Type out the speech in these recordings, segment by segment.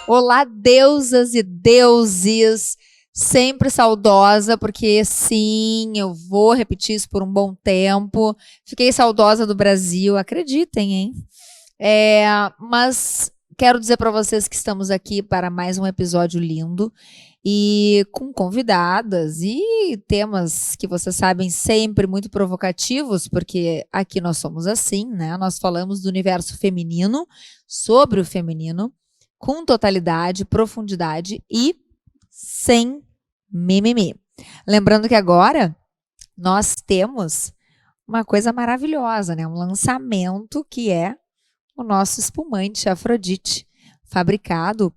Olá, deusas e deuses, sempre saudosa, porque sim, eu vou repetir isso por um bom tempo. Fiquei saudosa do Brasil, acreditem, hein? Mas quero dizer para vocês que estamos aqui para mais um episódio lindo e com convidadas e temas que vocês sabem sempre muito provocativos, porque aqui nós somos assim, né? Nós falamos do universo feminino, sobre o feminino, com totalidade, profundidade e sem mimimi. Lembrando que agora nós temos uma coisa maravilhosa, né? Um lançamento que é o nosso espumante Afrodite, fabricado,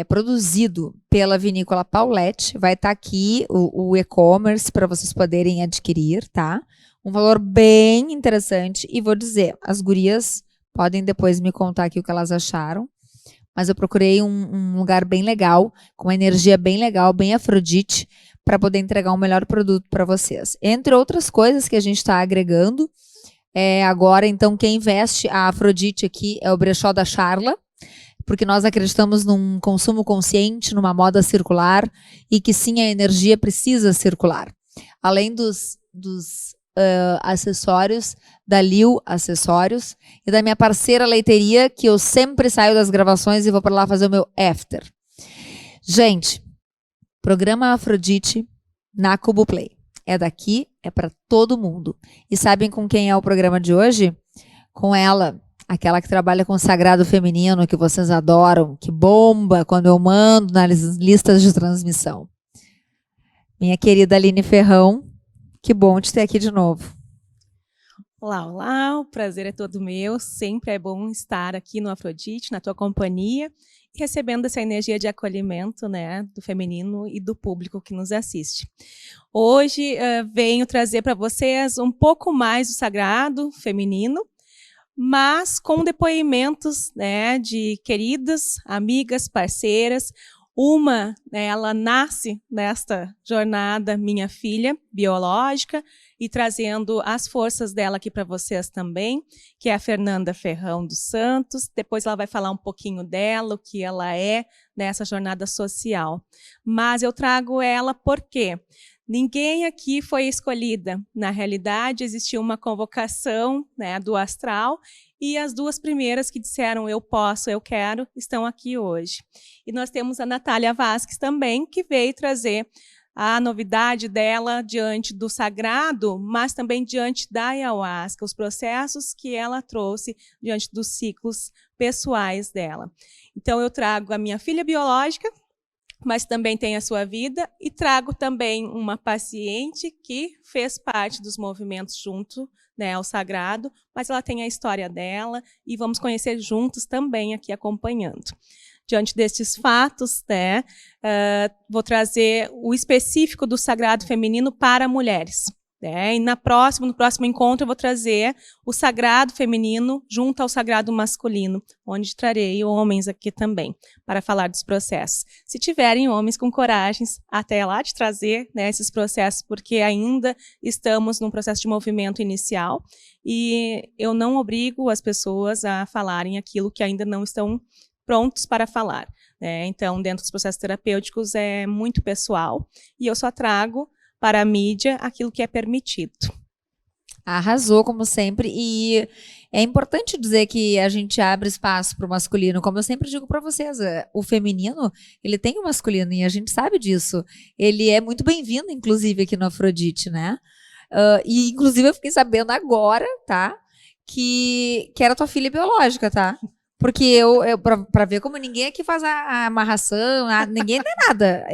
produzido pela Vinícola Paulette. Vai estar aqui o e-commerce para vocês poderem adquirir, tá? Um valor bem interessante. E vou dizer, as gurias podem depois me contar aqui o que elas acharam. Mas eu procurei um lugar bem legal, com uma energia bem legal, bem Afrodite, para poder entregar um melhor produto para vocês. Entre outras coisas que a gente está agregando, agora, então, quem veste a Afrodite aqui é o brechó da Charla, porque nós acreditamos num consumo consciente, numa moda circular, e que sim, a energia precisa circular. Além dos acessórios da Liu Acessórios e da minha parceira Leiteria, que eu sempre saio das gravações e vou para lá fazer o meu after. Gente, programa Afrodite na Cubo Play. É daqui, é para todo mundo. E sabem com quem é o programa de hoje? Com ela, aquela que trabalha com o sagrado feminino, que vocês adoram, que bomba quando eu mando nas listas de transmissão. Minha querida Aline Ferrão, que bom te ter aqui de novo. Olá, olá, o prazer é todo meu. Sempre é bom estar aqui no Afrodite, na tua companhia, e recebendo essa energia de acolhimento, né, do feminino e do público que nos assiste. Hoje venho trazer para vocês um pouco mais do sagrado feminino, mas com depoimentos, né, de queridas, amigas, parceiras. Uma, né, ela nasce nesta jornada, minha filha biológica, e trazendo as forças dela aqui para vocês também, que é a Fernanda Ferrão dos Santos. Depois ela vai falar um pouquinho dela, o que ela é nessa jornada social. Mas eu trago ela porque ninguém aqui foi escolhida. Na realidade, existiu uma convocação, né, do astral, e as duas primeiras que disseram eu posso, eu quero, estão aqui hoje. E nós temos a Natália Vasques também, que veio trazer a novidade dela diante do sagrado, mas também diante da ayahuasca, os processos que ela trouxe diante dos ciclos pessoais dela. Então, eu trago a minha filha biológica, mas também tem a sua vida, e trago também uma paciente que fez parte dos movimentos junto, né, ao sagrado, mas ela tem a história dela, e vamos conhecer juntos também aqui acompanhando. Diante destes fatos, né, vou trazer o específico do sagrado feminino para mulheres. E no próximo encontro, eu vou trazer o sagrado feminino junto ao sagrado masculino, onde trarei homens aqui também, para falar dos processos. Se tiverem homens com coragens, até lá de trazer, né, esses processos, porque ainda estamos num processo de movimento inicial, e eu não obrigo as pessoas a falarem aquilo que ainda não estão prontos para falar, né? Então, dentro dos processos terapêuticos, é muito pessoal, e eu só trago para a mídia aquilo que é permitido. Arrasou, como sempre, e é importante dizer que a gente abre espaço para o masculino, como eu sempre digo para vocês, o feminino, ele tem o masculino, e a gente sabe disso. Ele é muito bem-vindo, inclusive, aqui no Afrodite, né? E, inclusive, eu fiquei sabendo agora, tá? Que era tua filha biológica, tá? Porque pra ver como ninguém aqui faz a amarração, ninguém tem nada.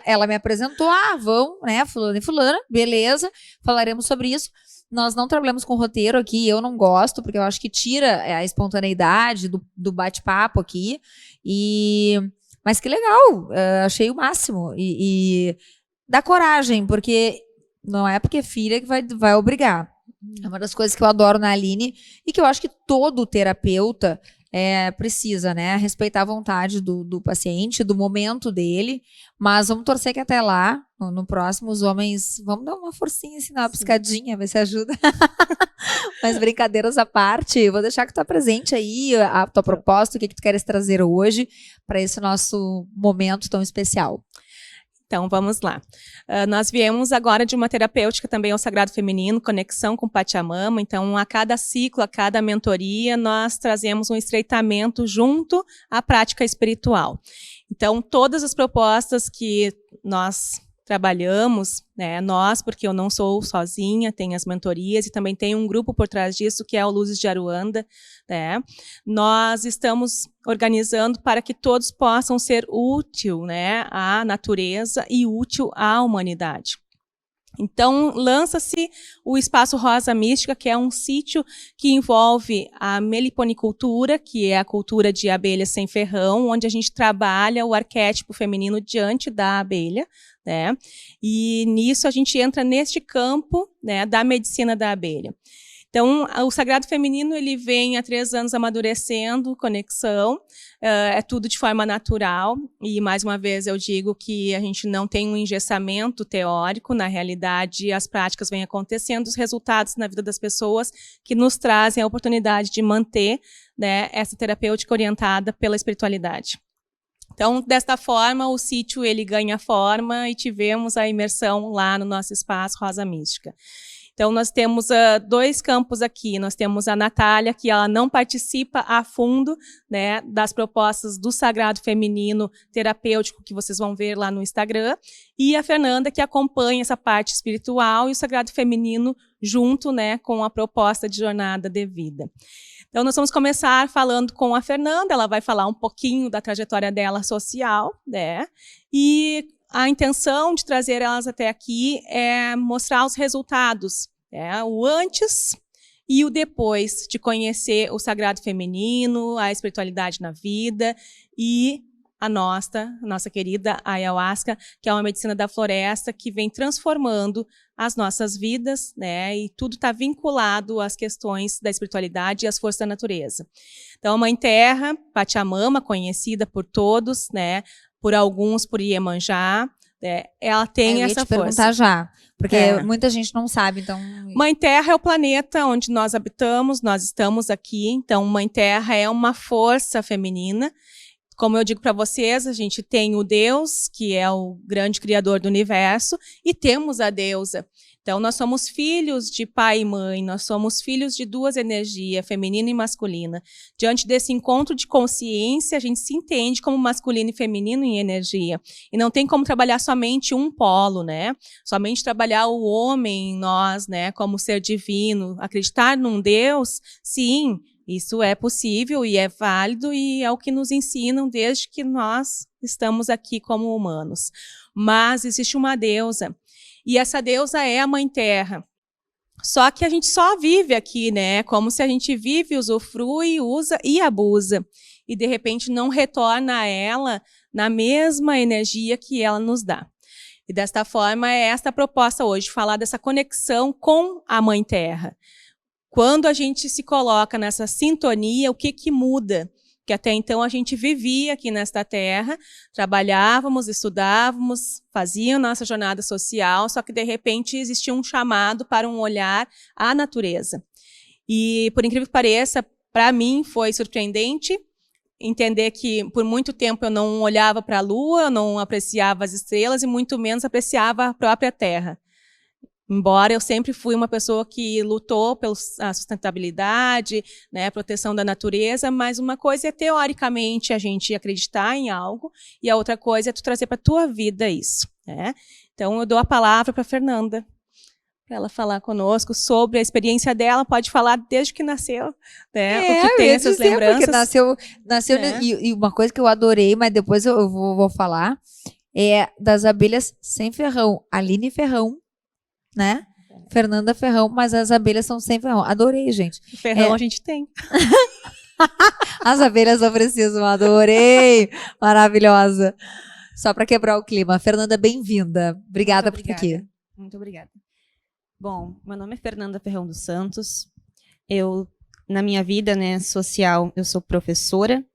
Ela me apresentou, vão, né, fulano e fulana, beleza, falaremos sobre isso. Nós não trabalhamos com roteiro aqui, eu não gosto, porque eu acho que tira a espontaneidade do bate-papo aqui. Mas que legal, achei o máximo. E dá coragem, porque não é porque é filha que vai obrigar. É uma das coisas que eu adoro na Aline e que eu acho que todo terapeuta precisa, né, respeitar a vontade do paciente, do momento dele, mas vamos torcer que até lá, no próximo, os homens, vamos dar uma forcinha, assim, dar uma piscadinha, ver se ajuda. Mas brincadeiras à parte, vou deixar que tu apresente aí a tua proposta, o que tu queres trazer hoje para esse nosso momento tão especial. Então, vamos lá. Nós viemos agora de uma terapêutica também ao Sagrado Feminino, conexão com Pachamama. Então, a cada ciclo, a cada mentoria, nós trazemos um estreitamento junto à prática espiritual. Então, todas as propostas que nós trabalhamos, né, nós, porque eu não sou sozinha, tem as mentorias e também tem um grupo por trás disso, que é o Luzes de Aruanda, né, nós estamos organizando para que todos possam ser útil, né, à natureza e útil à humanidade. Então, lança-se o Espaço Rosa Mística, que é um sítio que envolve a meliponicultura, que é a cultura de abelhas sem ferrão, onde a gente trabalha o arquétipo feminino diante da abelha, né? E nisso a gente entra neste campo, né, da medicina da abelha. Então, o Sagrado Feminino ele vem há 3 anos amadurecendo, conexão, é tudo de forma natural, e mais uma vez eu digo que a gente não tem um engessamento teórico, na realidade as práticas vêm acontecendo, os resultados na vida das pessoas que nos trazem a oportunidade de manter, né, essa terapêutica orientada pela espiritualidade. Então, desta forma, o sítio ele ganha forma e tivemos a imersão lá no nosso espaço Rosa Mística. Então, nós temos 2 campos aqui. Nós temos a Natália, que ela não participa a fundo, né, das propostas do Sagrado Feminino terapêutico, que vocês vão ver lá no Instagram, e a Fernanda, que acompanha essa parte espiritual e o Sagrado Feminino junto, né, com a proposta de jornada de vida. Então, nós vamos começar falando com a Fernanda, ela vai falar um pouquinho da trajetória dela social, né, e a intenção de trazer elas até aqui é mostrar os resultados, né? O antes e o depois de conhecer o Sagrado Feminino, a espiritualidade na vida e a nossa querida Ayahuasca, que é uma medicina da floresta que vem transformando as nossas vidas, né? E tudo está vinculado às questões da espiritualidade e às forças da natureza. Então, a Mãe Terra, Pachamama, conhecida por todos, né? Por alguns por Iemanjá, ela tem essa força. Eu ia te perguntar já, porque muita gente não sabe, então... Mãe Terra é o planeta onde nós habitamos, nós estamos aqui, então Mãe Terra é uma força feminina. Como eu digo para vocês, a gente tem o Deus, que é o grande criador do universo, e temos a deusa. Então, nós somos filhos de pai e mãe, nós somos filhos de 2 energias, feminina e masculina. Diante desse encontro de consciência, a gente se entende como masculino e feminino em energia. E não tem como trabalhar somente um polo, né? Somente trabalhar o homem em nós, né? Como ser divino. Acreditar num Deus, sim, isso é possível e é válido e é o que nos ensinam desde que nós estamos aqui como humanos. Mas existe uma deusa. E essa deusa é a Mãe Terra. Só que a gente só vive aqui, né? Como se a gente vive, usufrui, usa e abusa. E, de repente, não retorna a ela na mesma energia que ela nos dá. E, desta forma, é esta a proposta hoje, falar dessa conexão com a Mãe Terra. Quando a gente se coloca nessa sintonia, o que muda? Que até então a gente vivia aqui nesta terra, trabalhávamos, estudávamos, fazíamos nossa jornada social, só que de repente existia um chamado para um olhar à natureza. E, por incrível que pareça, para mim foi surpreendente entender que por muito tempo eu não olhava para a lua, eu não apreciava as estrelas e muito menos apreciava a própria terra. Embora eu sempre fui uma pessoa que lutou pela sustentabilidade, né, proteção da natureza, mas uma coisa é, teoricamente, a gente acreditar em algo, e a outra coisa é tu trazer para a tua vida isso. Né? Então, eu dou a palavra para a Fernanda, para ela falar conosco sobre a experiência dela, pode falar desde que nasceu, né, o que tem essas lembranças. Nasceu né? E uma coisa que eu adorei, mas depois eu vou falar, é das abelhas sem ferrão, Aline Ferrão, né? Fernanda Ferrão, mas as abelhas são sem ferrão. Adorei, gente. Ferrão a gente tem. As abelhas não precisam, adorei. Maravilhosa. Só para quebrar o clima. Fernanda, bem-vinda. Obrigada por estar aqui. Muito obrigada. Bom, meu nome é Fernanda Ferrão dos Santos. Eu na minha vida, né, social, eu sou professora,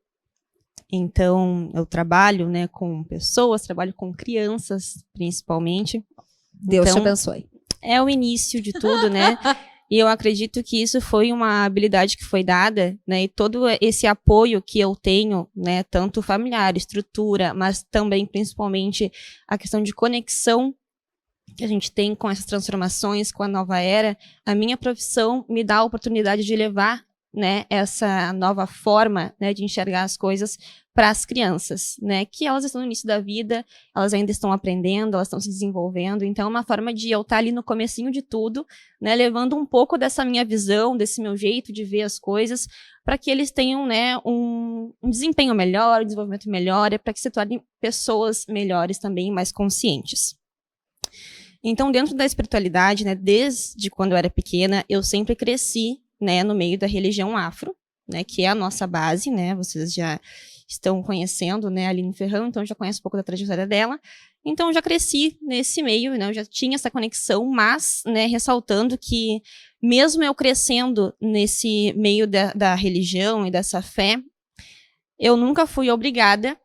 então eu trabalho, né, com pessoas, trabalho com crianças, principalmente. Deus te Então, abençoe. é o início de tudo, né? E eu acredito que isso foi uma habilidade que foi dada, né? E todo esse apoio que eu tenho, né? Tanto familiar, estrutura, mas também, principalmente, a questão de conexão que a gente tem com essas transformações, com a nova era, a minha profissão me dá a oportunidade de levar, né, essa nova forma, né, de enxergar as coisas para as crianças, né, que elas estão no início da vida, elas ainda estão aprendendo, elas estão se desenvolvendo, então é uma forma de eu estar ali no comecinho de tudo, né, levando um pouco dessa minha visão, desse meu jeito de ver as coisas, para que eles tenham, né, um desempenho melhor, um desenvolvimento melhor, para que se tornem pessoas melhores também, mais conscientes. Então, dentro da espiritualidade, né, desde quando eu era pequena, eu sempre cresci, né, no meio da religião afro, né, que é a nossa base, né, vocês já estão conhecendo, né, a Aline Ferrão, então já conhece um pouco da trajetória dela. Então, já cresci nesse meio, né, eu já tinha essa conexão, mas, né, ressaltando que, mesmo eu crescendo nesse meio da religião e dessa fé, eu nunca fui obrigada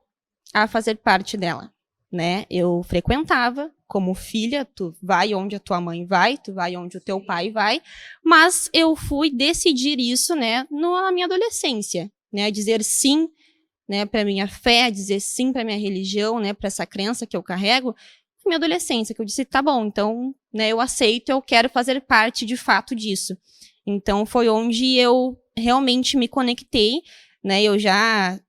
a fazer parte dela, né? Eu frequentava como filha, tu vai onde a tua mãe vai, tu vai onde o teu pai vai, mas eu fui decidir isso, né, na minha adolescência, né, dizer sim, né, para minha fé, dizer sim para minha religião, né, para essa crença que eu carrego, na minha adolescência, que eu disse, tá bom, então, né, eu aceito, eu quero fazer parte de fato disso. Então, foi onde eu realmente me conectei, né, eu já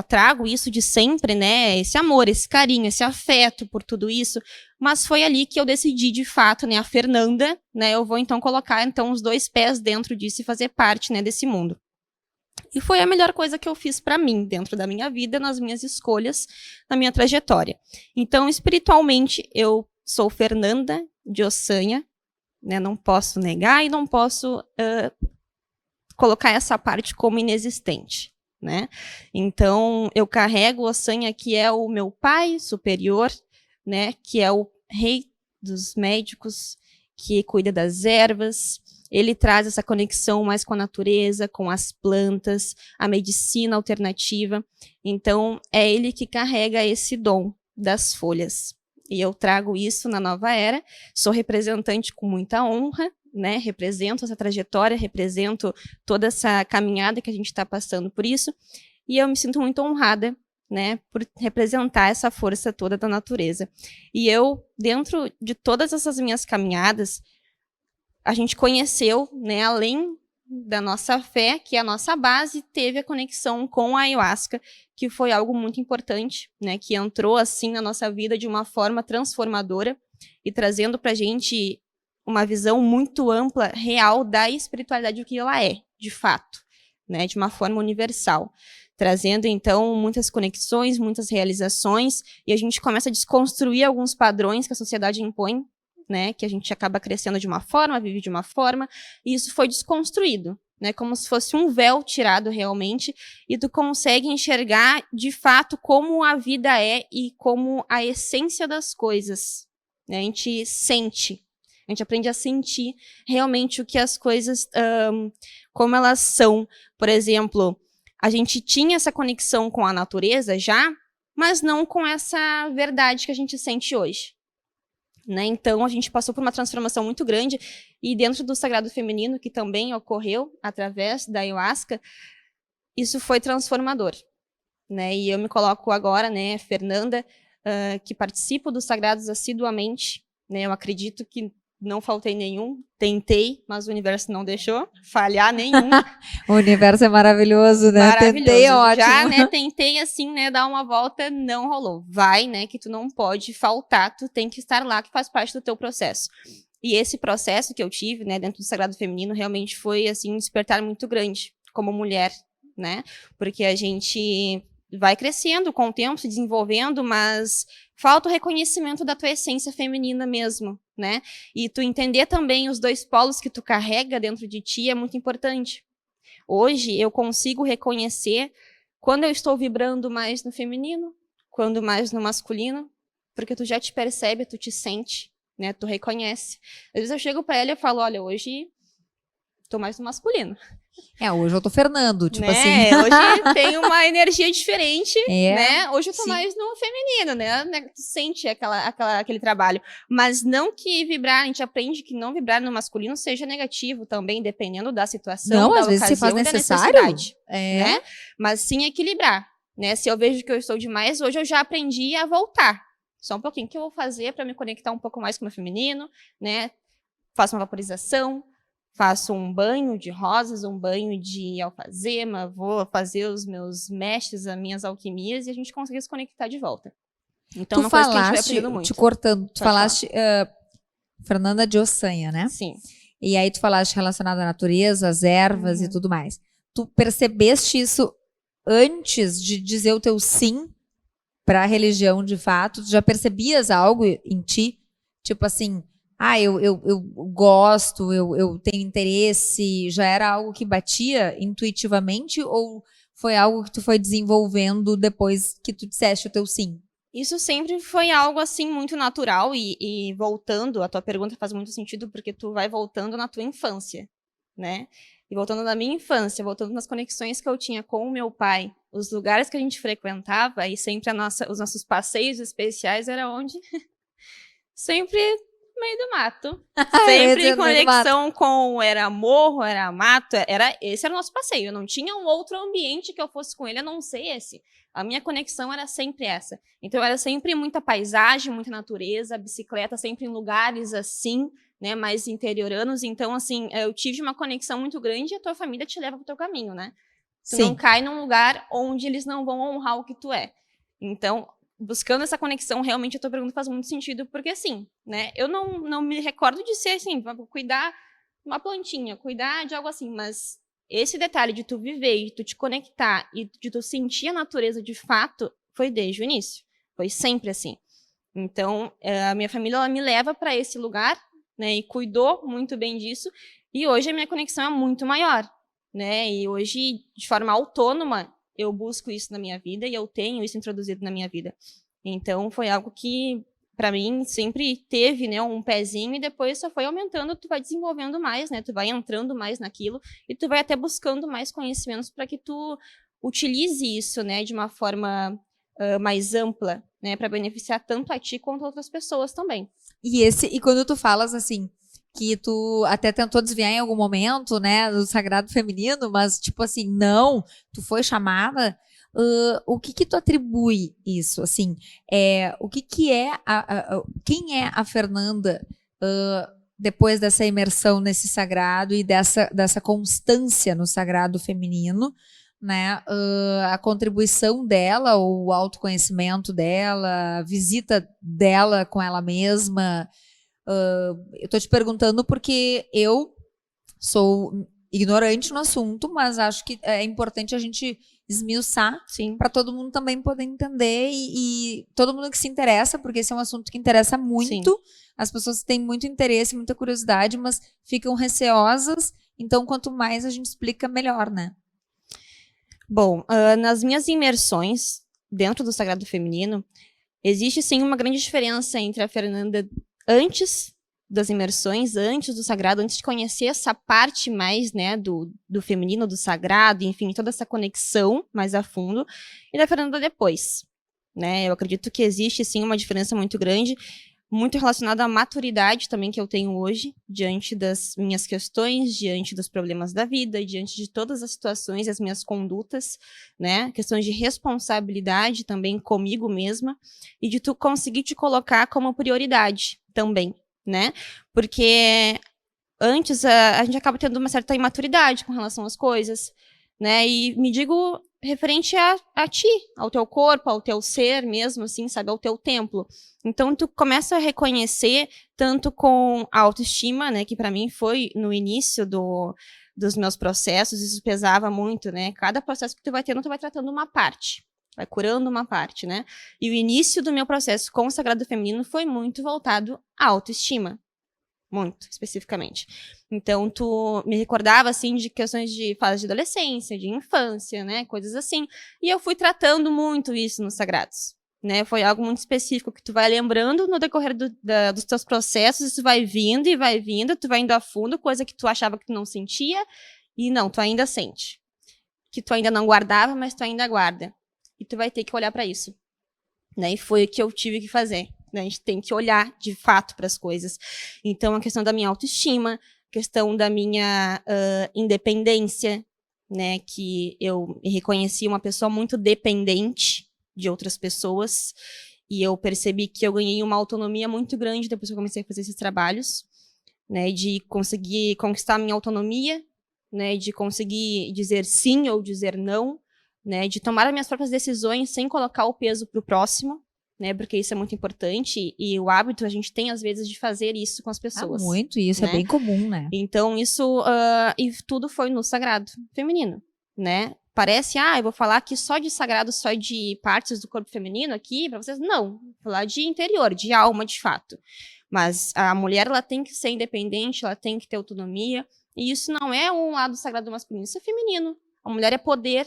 trago isso de sempre, né, esse amor, esse carinho, esse afeto por tudo isso, mas foi ali que eu decidi, de fato, né, a Fernanda, né, eu vou então colocar então os 2 pés dentro disso e fazer parte, né, desse mundo. E foi a melhor coisa que eu fiz para mim, dentro da minha vida, nas minhas escolhas, na minha trajetória. Então, espiritualmente, eu sou Fernanda de Ossanha, né, não posso negar e não posso colocar essa parte como inexistente, né? Então, eu carrego Ossanha, que é o meu pai superior, né, que é o rei dos médicos, que cuida das ervas. Ele traz essa conexão mais com a natureza, com as plantas, a medicina alternativa. Então, é ele que carrega esse dom das folhas. E eu trago isso na nova era. Sou representante com muita honra, né? Represento essa trajetória, represento toda essa caminhada que a gente está passando por isso. E eu me sinto muito honrada, né, por representar essa força toda da natureza. E eu, dentro de todas essas minhas caminhadas, a gente conheceu, né, além da nossa fé, que é a nossa base, teve a conexão com a ayahuasca, que foi algo muito importante, né, que entrou assim na nossa vida de uma forma transformadora e trazendo para a gente uma visão muito ampla, real da espiritualidade, o que ela é, de fato, né, de uma forma universal. Trazendo, então, muitas conexões, muitas realizações, e a gente começa a desconstruir alguns padrões que a sociedade impõe, né, que a gente acaba crescendo de uma forma, vive de uma forma, e isso foi desconstruído, né, como se fosse um véu tirado realmente, e tu consegue enxergar, de fato, como a vida é e como a essência das coisas, né, a gente sente, a gente aprende a sentir realmente o que as coisas, como elas são. Por exemplo, a gente tinha essa conexão com a natureza já, mas não com essa verdade que a gente sente hoje. Né? Então, a gente passou por uma transformação muito grande, e dentro do sagrado feminino, que também ocorreu através da ayahuasca, isso foi transformador. Né? E eu me coloco agora, né, Fernanda, que participo dos sagrados assiduamente. Né? Eu acredito que não faltei nenhum, tentei, mas o universo não deixou falhar nenhum. O universo é maravilhoso, né? Maravilhoso. Tentei, ótimo. Já, né, tentei assim, né, dar uma volta, não rolou. Vai, né, que tu não pode faltar, tu tem que estar lá, que faz parte do teu processo. E esse processo que eu tive, né, dentro do Sagrado Feminino, realmente foi, assim, um despertar muito grande, como mulher, né, porque a gente vai crescendo com o tempo, se desenvolvendo, mas falta o reconhecimento da tua essência feminina mesmo, né, e tu entender também os 2 polos que tu carrega dentro de ti é muito importante. Hoje eu consigo reconhecer quando eu estou vibrando mais no feminino, quando mais no masculino, porque tu já te percebe, tu te sente, né? Tu reconhece. Às vezes eu chego para ela e eu falo, olha, hoje estou mais no masculino. Hoje eu tô Fernando, tipo né? assim. Hoje tem uma energia diferente, né? Hoje eu tô sim. mais no feminino, né? Tu sente aquele trabalho. Mas não que vibrar, a gente aprende que não vibrar no masculino seja negativo também, dependendo da situação, Não, da às vezes se faz ocasião e da necessário. necessidade, né? Mas sim equilibrar, né? Se eu vejo que eu estou demais, hoje eu já aprendi a voltar. Só um pouquinho que eu vou fazer para me conectar um pouco mais com o meu feminino, né? Faço uma vaporização, faço um banho de rosas, um banho de alfazema, vou fazer os meus meshes, as minhas alquimias e a gente consegue se conectar de volta. Então, uma coisa que a gente vai aprendendo muito. Te cortando, tu Pode falaste Fernanda de Ossanha, né? Sim. E aí tu falaste relacionado à natureza, às ervas e tudo mais. Tu percebeste isso antes de dizer o teu sim para a religião de fato? Tu já percebias algo em ti? Tipo assim, eu gosto, eu tenho interesse, já era algo que batia intuitivamente ou foi algo que tu foi desenvolvendo depois que tu disseste o teu sim? Isso sempre foi algo, assim, muito natural e voltando, a tua pergunta faz muito sentido porque tu vai voltando na tua infância, né? E voltando na minha infância, voltando nas conexões que eu tinha com o meu pai, os lugares que a gente frequentava e sempre os nossos passeios especiais era onde? Sempre no meio do mato. Sempre em conexão com, era morro, era mato, esse era o nosso passeio. Não tinha um outro ambiente que eu fosse com ele, a não ser esse. A minha conexão era sempre essa. Então, era sempre muita paisagem, muita natureza, bicicleta, sempre em lugares assim, né, mais interioranos. Então, assim, eu tive uma conexão muito grande e a tua família te leva pro teu caminho, né? Tu não cai num lugar onde eles não vão honrar o que tu é. Então, buscando essa conexão, realmente a tua pergunta faz muito sentido, porque assim, né, eu não me recordo de ser assim, cuidar de uma plantinha, cuidar de algo assim, mas esse detalhe de tu viver, de tu te conectar e de tu sentir a natureza de fato, foi desde o início, foi sempre assim. Então, a minha família, ela me leva para esse lugar, né, e cuidou muito bem disso, e hoje a minha conexão é muito maior, né, e hoje, de forma autônoma, eu busco isso na minha vida e eu tenho isso introduzido na minha vida. Então, foi algo que, para mim, sempre teve, né, um pezinho e depois só foi aumentando, tu vai desenvolvendo mais, né, tu vai entrando mais naquilo e tu vai até buscando mais conhecimentos para que tu utilize isso, né, de uma forma mais ampla, né, para beneficiar tanto a ti quanto a outras pessoas também. E quando tu falas assim, que tu até tentou desviar em algum momento, né, do sagrado feminino, mas tipo assim, não, tu foi chamada, o que tu atribui isso, assim, o que é, quem é a Fernanda depois dessa imersão nesse sagrado e dessa constância no sagrado feminino, né, a contribuição dela, o autoconhecimento dela, a visita dela com ela mesma. Eu tô te perguntando porque eu sou ignorante no assunto, mas acho que é importante a gente esmiuçar para todo mundo também poder entender e todo mundo que se interessa, porque esse é um assunto que interessa muito. Sim. As pessoas têm muito interesse, muita curiosidade, mas ficam receosas. Então, quanto mais a gente explica, melhor, né? Bom, nas minhas imersões dentro do Sagrado Feminino, existe sim uma grande diferença entre a Fernanda antes das imersões, antes do sagrado, antes de conhecer essa parte mais, né, do feminino, do sagrado, enfim, toda essa conexão mais a fundo, e da Fernanda depois, né? Eu acredito que existe sim uma diferença muito grande, muito relacionada à maturidade também que eu tenho hoje, diante das minhas questões, diante dos problemas da vida, diante de todas as situações e as minhas condutas, né? Questões de responsabilidade também comigo mesma e de tu conseguir te colocar como prioridade também, né? Porque antes a gente acaba tendo uma certa imaturidade com relação às coisas, né? E me digo referente a ti, ao teu corpo, ao teu ser mesmo, assim, sabe? Ao teu templo. Então, tu começa a reconhecer, tanto com a autoestima, né? Que para mim foi no início dos meus processos, isso pesava muito, né? Cada processo que tu vai tendo, tu vai tratando uma parte. Vai curando uma parte, né? E o início do meu processo com o Sagrado Feminino foi muito voltado à autoestima. Muito, especificamente. Então, tu me recordava, assim, de questões de fase de adolescência, de infância, né? Coisas assim. E eu fui tratando muito isso nos Sagrados, né? Foi algo muito específico que tu vai lembrando no decorrer dos teus processos, isso vai vindo e vai vindo, tu vai indo a fundo, coisa que tu achava que tu não sentia, E não, tu ainda sente. Que tu ainda não guardava, mas tu ainda guarda. E tu vai ter que olhar para isso. Né? E foi o que eu tive que fazer. Né? A gente tem que olhar, de fato, para as coisas. Então, a questão da minha autoestima, a questão da minha independência, né? Que eu me reconheci uma pessoa muito dependente de outras pessoas. E eu percebi que eu ganhei uma autonomia muito grande depois que eu comecei a fazer esses trabalhos. Né? De conseguir conquistar a minha autonomia, né, de conseguir dizer sim ou dizer não, né, de tomar as minhas próprias decisões sem colocar o peso para o próximo, né, porque isso é muito importante e o hábito a gente tem às vezes de fazer isso com as pessoas. Muito, e isso né? É bem comum, né? Então isso e tudo foi no sagrado feminino, né? Parece, eu vou falar aqui só de sagrado, só de partes do corpo feminino aqui para vocês. Não, vou falar de interior, de alma, de fato. Mas a mulher ela tem que ser independente, ela tem que ter autonomia. E isso não é um lado sagrado masculino, isso é feminino. A mulher é poder,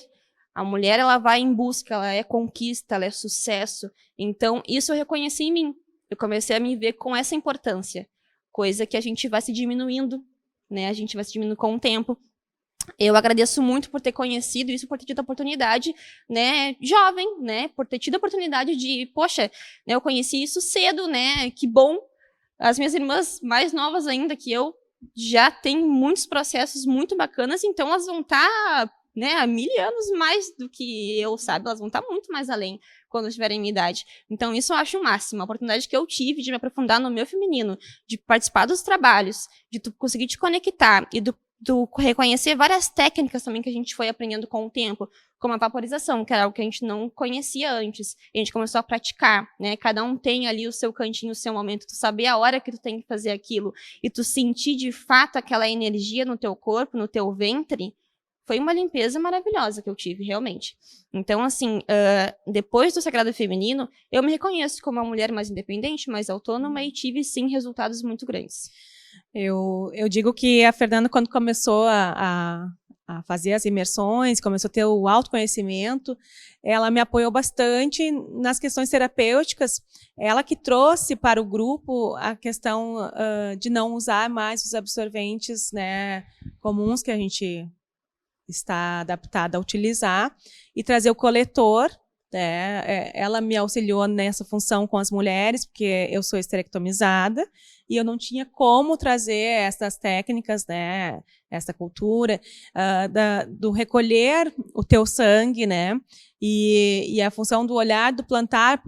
a mulher ela vai em busca, ela é conquista, ela é sucesso. Então, isso eu reconheci em mim. Eu comecei a me ver com essa importância, coisa que a gente vai se diminuindo, né? A gente vai se diminuindo com o tempo. Eu agradeço muito por ter conhecido isso, por ter tido a oportunidade, né, jovem, né, por ter tido a oportunidade de, poxa, né, eu conheci isso cedo, né, que bom. As minhas irmãs mais novas ainda que eu, já tem muitos processos muito bacanas, então elas vão estar, né, há 1000 anos mais do que eu, sabe? Elas vão estar muito mais além quando tiverem minha idade. Então isso eu acho o máximo, a oportunidade que eu tive de me aprofundar no meu feminino, de participar dos trabalhos, de tu conseguir te conectar e do reconhecer várias técnicas também que a gente foi aprendendo com o tempo, como a vaporização, que era algo que a gente não conhecia antes. E a gente começou a praticar, né? Cada um tem ali o seu cantinho, o seu momento, tu saber a hora que tu tem que fazer aquilo e tu sentir de fato aquela energia no teu corpo, no teu ventre, foi uma limpeza maravilhosa que eu tive, realmente. Então, assim, depois do Sagrado Feminino, eu me reconheço como uma mulher mais independente, mais autônoma e tive, sim, resultados muito grandes. Eu digo que a Fernanda, quando começou a fazer as imersões, começou a ter o autoconhecimento, ela me apoiou bastante nas questões terapêuticas. Ela que trouxe para o grupo a questão de não usar mais os absorventes, né, comuns que a gente está adaptada a utilizar e trazer o coletor. Ela me auxiliou nessa função com as mulheres, porque eu sou esterectomizada e eu não tinha como trazer essas técnicas, né, essa cultura do recolher o teu sangue, né, e a função do olhar, do plantar,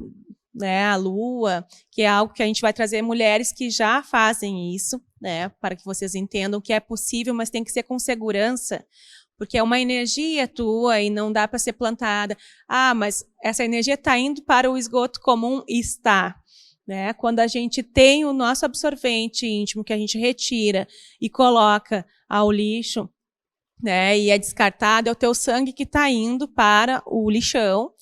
né, a lua, que é algo que a gente vai trazer mulheres que já fazem isso, né, para que vocês entendam que é possível, mas tem que ser com segurança, porque é uma energia tua e não dá para ser plantada. Mas essa energia está indo para o esgoto comum e está. Né? Quando a gente tem o nosso absorvente íntimo, que a gente retira e coloca ao lixo, né, e é descartado, é o teu sangue que está indo para o lixão.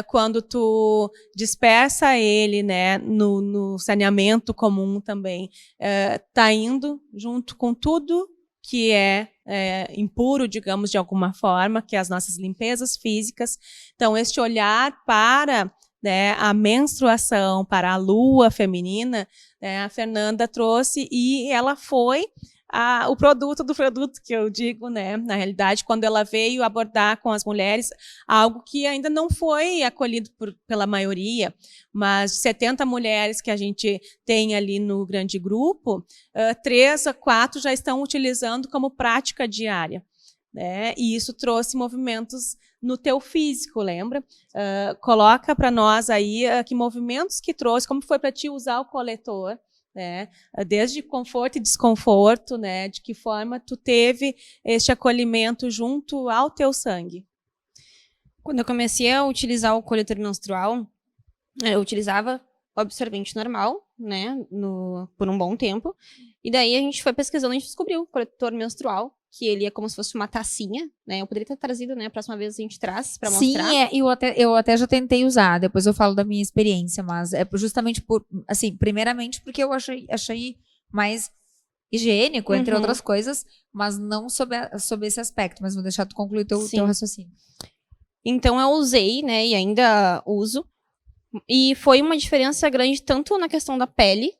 Quando tu dispersa ele, né, no saneamento comum também, está indo junto com tudo que é impuro, digamos, de alguma forma, que é as nossas limpezas físicas. Então, este olhar para, né, a menstruação, para a lua feminina, né, a Fernanda trouxe e ela foi o produto do produto, que eu digo, né, na realidade, quando ela veio abordar com as mulheres algo que ainda não foi acolhido pela maioria, mas 70 mulheres que a gente tem ali no grande grupo, 3 a 4 já estão utilizando como prática diária, né, e isso trouxe movimentos no teu físico, lembra? Coloca para nós aí que movimentos que trouxe, como foi para ti usar o coletor, né? Desde conforto e desconforto, né? De que forma tu teve este acolhimento junto ao teu sangue? Quando eu comecei a utilizar o coletor menstrual, eu utilizava o absorvente normal, né, por um bom tempo, e daí a gente foi pesquisando e a gente descobriu o coletor menstrual, que ele é como se fosse uma tacinha, né, eu poderia ter trazido, né, a próxima vez a gente traz para mostrar. Sim, eu até já tentei usar, depois eu falo da minha experiência, mas é justamente por, assim, primeiramente porque eu achei mais higiênico, entre outras coisas, mas não sob esse aspecto, mas vou deixar tu concluir teu raciocínio. Então eu usei, né, e ainda uso, e foi uma diferença grande tanto na questão da pele,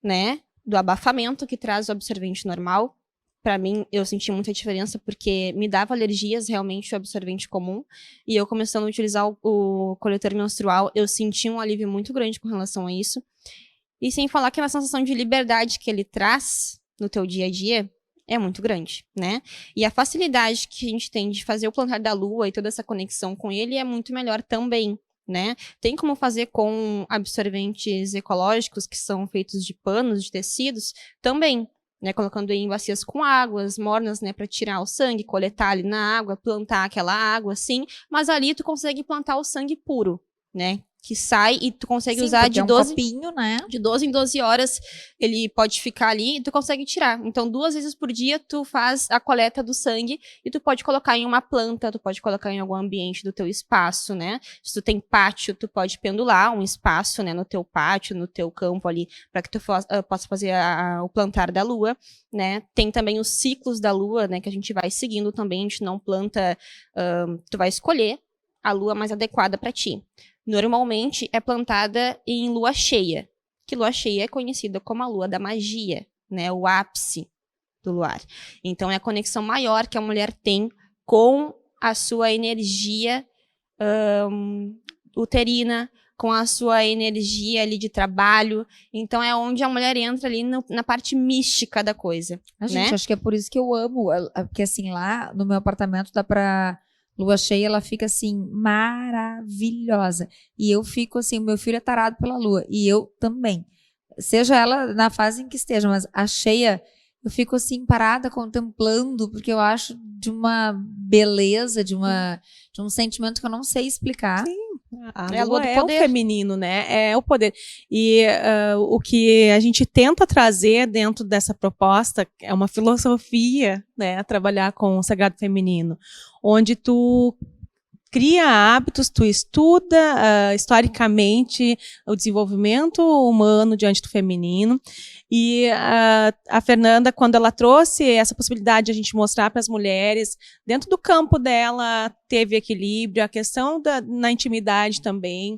né, do abafamento que traz o absorvente normal, para mim, eu senti muita diferença, porque me dava alergias realmente o absorvente comum, e eu começando a utilizar o coletor menstrual, eu senti um alívio muito grande com relação a isso. E sem falar que a sensação de liberdade que ele traz no teu dia a dia é muito grande, né? E a facilidade que a gente tem de fazer o plantar da lua e toda essa conexão com ele é muito melhor também, né? Tem como fazer com absorventes ecológicos que são feitos de panos, de tecidos, também, né? Colocando em bacias com águas mornas, né? Para tirar o sangue, coletar ali na água, plantar aquela água, assim. Mas ali tu consegue plantar o sangue puro, né? Que sai e tu consegue usar de 12, copinho, né? De 12 em 12 horas, ele pode ficar ali e tu consegue tirar. Então, 2 vezes por dia, tu faz a coleta do sangue e tu pode colocar em uma planta, tu pode colocar em algum ambiente do teu espaço, né? Se tu tem pátio, tu pode pendular um espaço, né, no teu pátio, no teu campo ali, para que tu possa fazer o plantar da lua, né? Tem também os ciclos da lua, né, que a gente vai seguindo também, a gente não planta, tu vai escolher a lua mais adequada para ti. Normalmente é plantada em lua cheia, que lua cheia é conhecida como a lua da magia, né? O ápice do luar. Então é a conexão maior que a mulher tem com a sua energia uterina, com a sua energia ali de trabalho. Então é onde a mulher entra ali na parte mística da coisa. Gente, né? acho que é por isso que eu amo, porque assim, lá no meu apartamento dá pra... Lua cheia, ela fica assim, maravilhosa. E eu fico assim, o meu filho é tarado pela lua. E eu também. Seja ela na fase em que esteja, mas a cheia, eu fico assim, parada, contemplando, porque eu acho de uma beleza, de um sentimento que eu não sei explicar. Sim. A É a lua lua do é o poder. feminino, né? É o poder. E o que a gente tenta trazer dentro dessa proposta é uma filosofia, né? Trabalhar com o sagrado feminino, onde tu cria hábitos, tu estuda historicamente o desenvolvimento humano diante do feminino. E a Fernanda, quando ela trouxe essa possibilidade de a gente mostrar para as mulheres, dentro do campo dela, teve equilíbrio, a questão na intimidade também,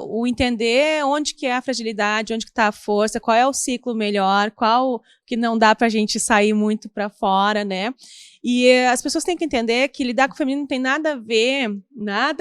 o entender onde que é a fragilidade, onde que está a força, qual é o ciclo melhor, qual que não dá para a gente sair muito para fora, né? E as pessoas têm que entender que lidar com o feminino não tem nada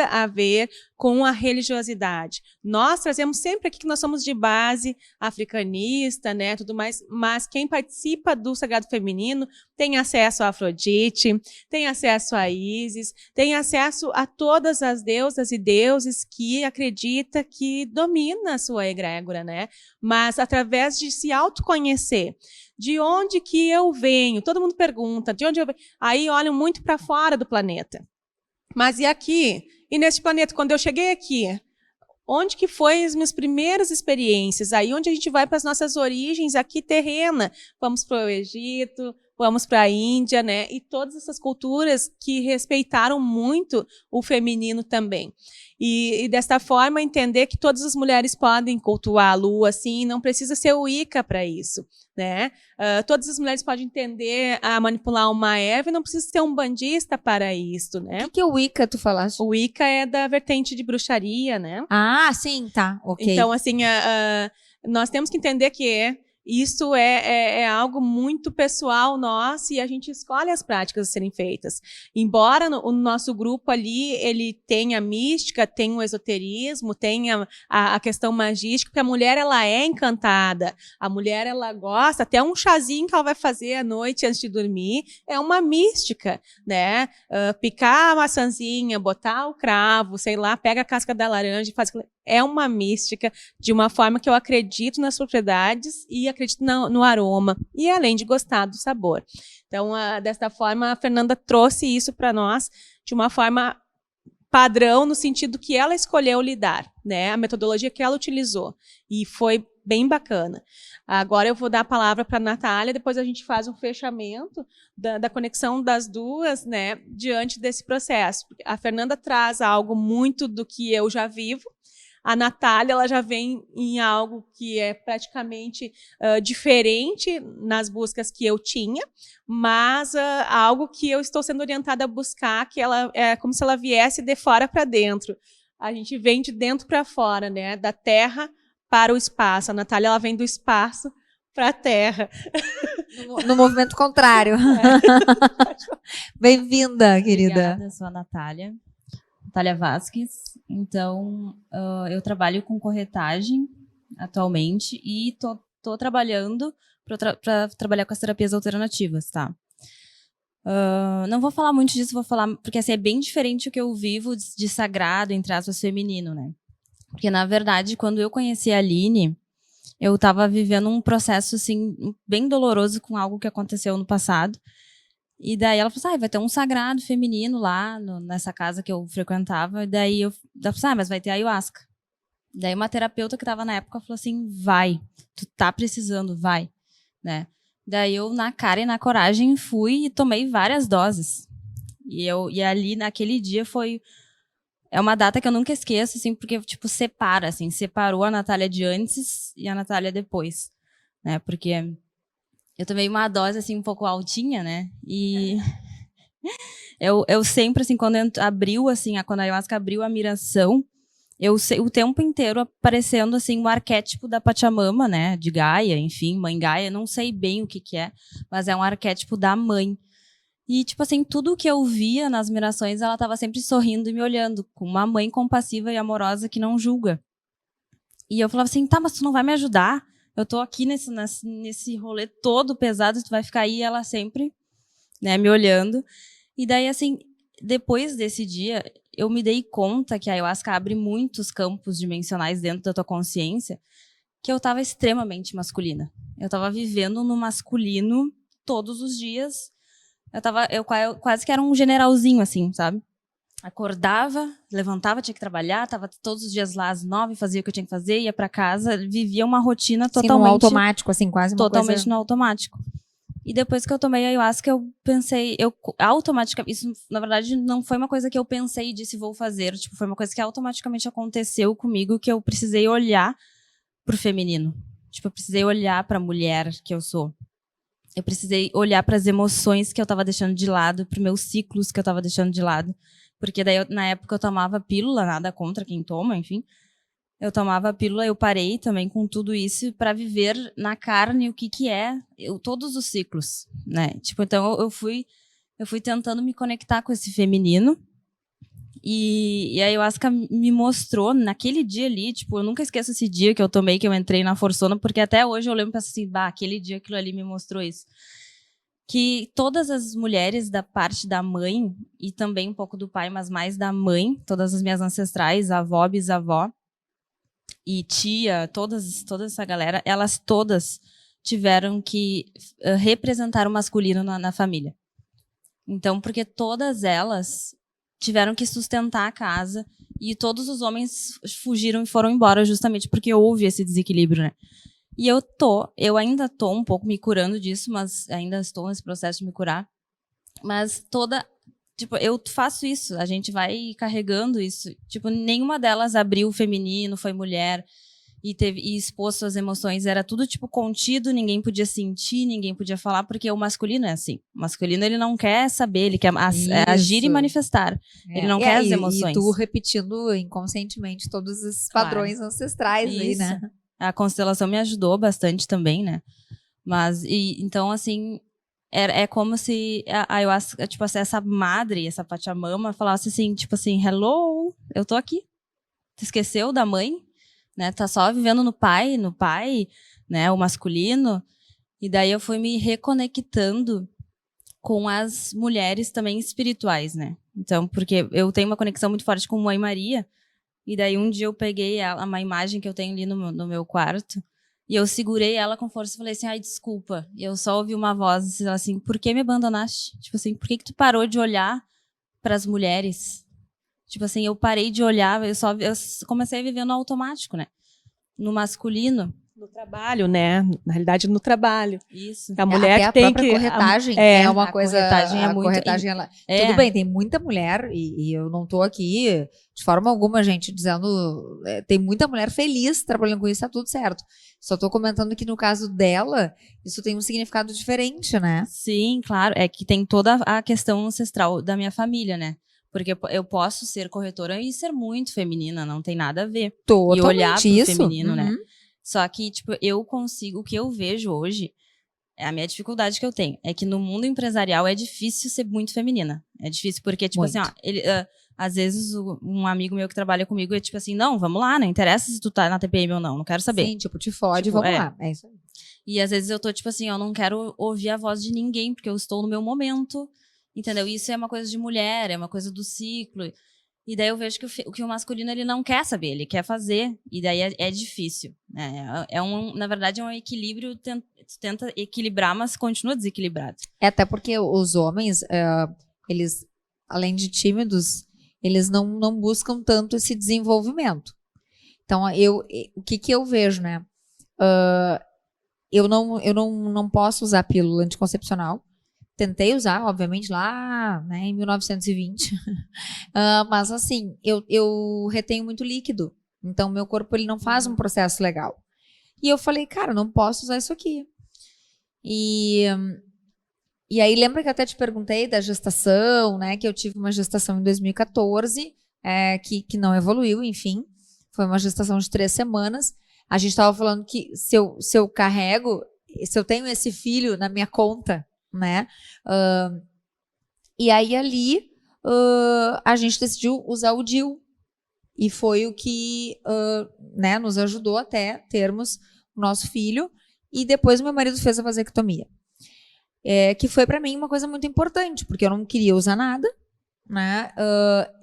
a ver com a religiosidade. Nós trazemos sempre aqui que nós somos de base africanista, né, tudo mais, mas quem participa do Sagrado Feminino tem acesso a Afrodite, tem acesso a Ísis, tem acesso a todas as deusas e deuses que acredita que domina a sua egrégora, né? Mas através de se autoconhecer. De onde que eu venho? Todo mundo pergunta, de onde eu venho? Aí olham muito para fora do planeta. Mas e aqui? E nesse planeta, quando eu cheguei aqui, onde que foi as minhas primeiras experiências? Aí onde a gente vai para as nossas origens aqui terrena. Vamos para o Egito, vamos para a Índia, né? E todas essas culturas que respeitaram muito o feminino também. E desta forma entender que todas as mulheres podem cultuar a lua, assim, não precisa ser o Wicca para isso, né? Todas as mulheres podem entender a manipular uma erva e não precisa ser um bandista para isso, né? O que é o Wicca, tu falaste? O Wicca é da vertente de bruxaria, né? Ah, sim, tá, ok. Então, assim, nós temos que entender que isso é algo muito pessoal nosso e a gente escolhe as práticas a serem feitas. Embora o nosso grupo ali, ele tenha mística, tenha o esoterismo, tenha a questão magística, porque a mulher, ela é encantada. A mulher, ela gosta, até um chazinho que ela vai fazer à noite antes de dormir, é uma mística, né? Picar a maçãzinha, botar o cravo, sei lá, pega a casca da laranja e faz... É uma mística de uma forma que eu acredito nas propriedades e acredito no aroma, e além de gostar do sabor. Então, desta forma, a Fernanda trouxe isso para nós de uma forma padrão, no sentido que ela escolheu lidar, né? A metodologia que ela utilizou, e foi bem bacana. Agora eu vou dar a palavra para a Natália, depois a gente faz um fechamento da conexão das duas, né, diante desse processo. A Fernanda traz algo muito do que eu já vivo. A Natália, ela já vem em algo que é praticamente diferente nas buscas que eu tinha, mas algo que eu estou sendo orientada a buscar, que ela é como se ela viesse de fora para dentro. A gente vem de dentro para fora, né? Da terra para o espaço. A Natália, ela vem do espaço para a terra. No movimento contrário. Bem-vinda, querida. Obrigada, eu sou a Natália Vasques. Então, eu trabalho com corretagem atualmente e tô trabalhando para trabalhar com as terapias alternativas, tá? Não vou falar muito disso, vou falar porque assim, é bem diferente o que eu vivo de sagrado, entre aspas, feminino, né? Porque, na verdade, quando eu conheci a Aline, eu estava vivendo um processo assim, bem doloroso com algo que aconteceu no passado. E daí ela falou assim, vai ter um sagrado feminino lá nessa casa que eu frequentava. E daí ela falou assim, mas vai ter ayahuasca. Daí uma terapeuta que estava na época falou assim, vai, tu tá precisando, vai, né? Daí eu, na cara e na coragem, fui e tomei várias doses. E ali, naquele dia, é uma data que eu nunca esqueço, assim, porque, tipo, separou a Natália de antes e a Natália depois, né? Porque eu tomei uma dose, assim, um pouco altinha, né? E eu sempre, assim, quando abriu, assim, quando a ayahuasca abriu a miração, o tempo inteiro aparecendo, assim, o arquétipo da Pachamama, né? De Gaia, enfim, mãe Gaia, não sei bem o que é, mas é um arquétipo da mãe. E, tipo assim, tudo que eu via nas mirações, ela estava sempre sorrindo e me olhando, com uma mãe compassiva e amorosa que não julga. E eu falava assim, tá, mas tu não vai me ajudar? Eu tô aqui nesse rolê todo pesado, tu vai ficar aí, e ela sempre, né, me olhando. E daí, assim, depois desse dia, eu me dei conta que a ayahuasca abre muitos campos dimensionais dentro da tua consciência, que eu estava extremamente masculina. Eu estava vivendo no masculino todos os dias. Eu quase que era um generalzinho, assim, sabe? Acordava, levantava, tinha que trabalhar, estava todos os dias lá às 9, fazia o que eu tinha que fazer, ia para casa, vivia uma rotina totalmente... no automático, assim, quase uma totalmente coisa... no automático. E depois que eu tomei a ayahuasca, eu pensei, automaticamente, isso na verdade não foi uma coisa que eu pensei e disse vou fazer, tipo, foi uma coisa que automaticamente aconteceu comigo, que eu precisei olhar pro feminino. Tipo, eu precisei olhar para a mulher que eu sou. Eu precisei olhar para as emoções que eu estava deixando de lado, para os meus ciclos que eu estava deixando de lado, porque daí na época eu tomava pílula, nada contra quem toma, enfim. Eu tomava pílula, eu parei também com tudo isso para viver na carne o que é todos os ciclos, né? Tipo, então eu fui tentando me conectar com esse feminino e a ayahuasca me mostrou naquele dia ali, tipo, eu nunca esqueço esse dia que eu tomei, que eu entrei na Forçona, porque até hoje eu lembro e penso assim, aquele dia aquilo ali me mostrou isso. Que todas as mulheres da parte da mãe e também um pouco do pai, mas mais da mãe, todas as minhas ancestrais, avó, bisavó, e tia, toda essa galera, elas todas tiveram que representar o masculino na família. Então, porque todas elas tiveram que sustentar a casa e todos os homens fugiram e foram embora justamente porque houve esse desequilíbrio, né? E eu ainda tô um pouco me curando disso, mas ainda estou nesse processo de me curar. Mas tipo, eu faço isso, a gente vai carregando isso. Tipo, nenhuma delas abriu o feminino, foi mulher e expôs suas emoções. Era tudo, tipo, contido, ninguém podia sentir, ninguém podia falar, porque o masculino é assim. O masculino, ele não quer saber, ele quer agir e manifestar. Ele não quer as emoções. E tu repetindo inconscientemente todos esses padrões ancestrais aí, né? A constelação me ajudou bastante também, né? Mas, então, assim... É como se a ayahuasca, tipo assim, essa madre, essa Pachamama, falasse assim, tipo assim, hello, eu tô aqui. Tu esqueceu da mãe? Né? Tá só vivendo no pai, né? O masculino. E daí eu fui me reconectando com as mulheres também espirituais, né? Então, porque eu tenho uma conexão muito forte com Mãe Maria. E daí um dia eu peguei uma imagem que eu tenho ali no meu quarto. E eu segurei ela com força e falei assim, ai, desculpa. E eu só ouvi uma voz assim, por que me abandonaste? Tipo assim, por que tu parou de olhar para as mulheres? Tipo assim, eu parei de olhar, eu comecei a viver no automático, né? No masculino. No trabalho, né? Na realidade, no trabalho. Isso. A mulher até que tem a própria corretagem é uma coisa... Corretagem a corretagem, ela... Tudo bem, tem muita mulher, e eu não estou aqui de forma alguma, gente, dizendo... tem muita mulher feliz trabalhando com isso, tá tudo certo. Só estou comentando que no caso dela, isso tem um significado diferente, né? Sim, claro. É que tem toda a questão ancestral da minha família, né? Porque eu posso ser corretora e ser muito feminina, não tem nada a ver. Totalmente e olhar pro isso. feminino, né? Só que, tipo, eu consigo, o que eu vejo hoje É a minha dificuldade que eu tenho. É que no mundo empresarial é difícil ser muito feminina. É difícil, porque, tipo Muito. assim, ó, às vezes um amigo meu que trabalha comigo é tipo assim, não, vamos lá, não interessa se tu tá na TPM ou não quero saber. Sim, tipo, te fode, Tipo, vamos lá. É isso aí. E às vezes eu tô tipo assim, eu não quero ouvir a voz de ninguém, porque eu estou no meu momento, entendeu? Isso é uma coisa de mulher, é uma coisa do ciclo. E daí eu vejo que o masculino, ele não quer saber, ele quer fazer, e daí é difícil. Né? Na verdade, é um equilíbrio, tu tenta equilibrar, mas continua desequilibrado. É até porque os homens, eles, além de tímidos, eles não buscam tanto esse desenvolvimento. Então, o que eu vejo, né? Eu não posso usar pílula anticoncepcional. Tentei usar, obviamente, lá, né, em 1920. Mas, assim, eu retenho muito líquido. Então, meu corpo ele não faz um processo legal. E eu falei, cara, não posso usar isso aqui. E aí, lembra que eu até te perguntei da gestação, né? Que eu tive uma gestação em 2014, que não evoluiu, enfim. Foi uma gestação de 3 semanas. A gente estava falando que se eu carrego, se eu tenho esse filho na minha conta, né? E aí ali a gente decidiu usar o DIU. E foi o que né, nos ajudou até termos o nosso filho. E depois meu marido fez a vasectomia. Que foi para mim uma coisa muito importante, porque eu não queria usar nada. Né?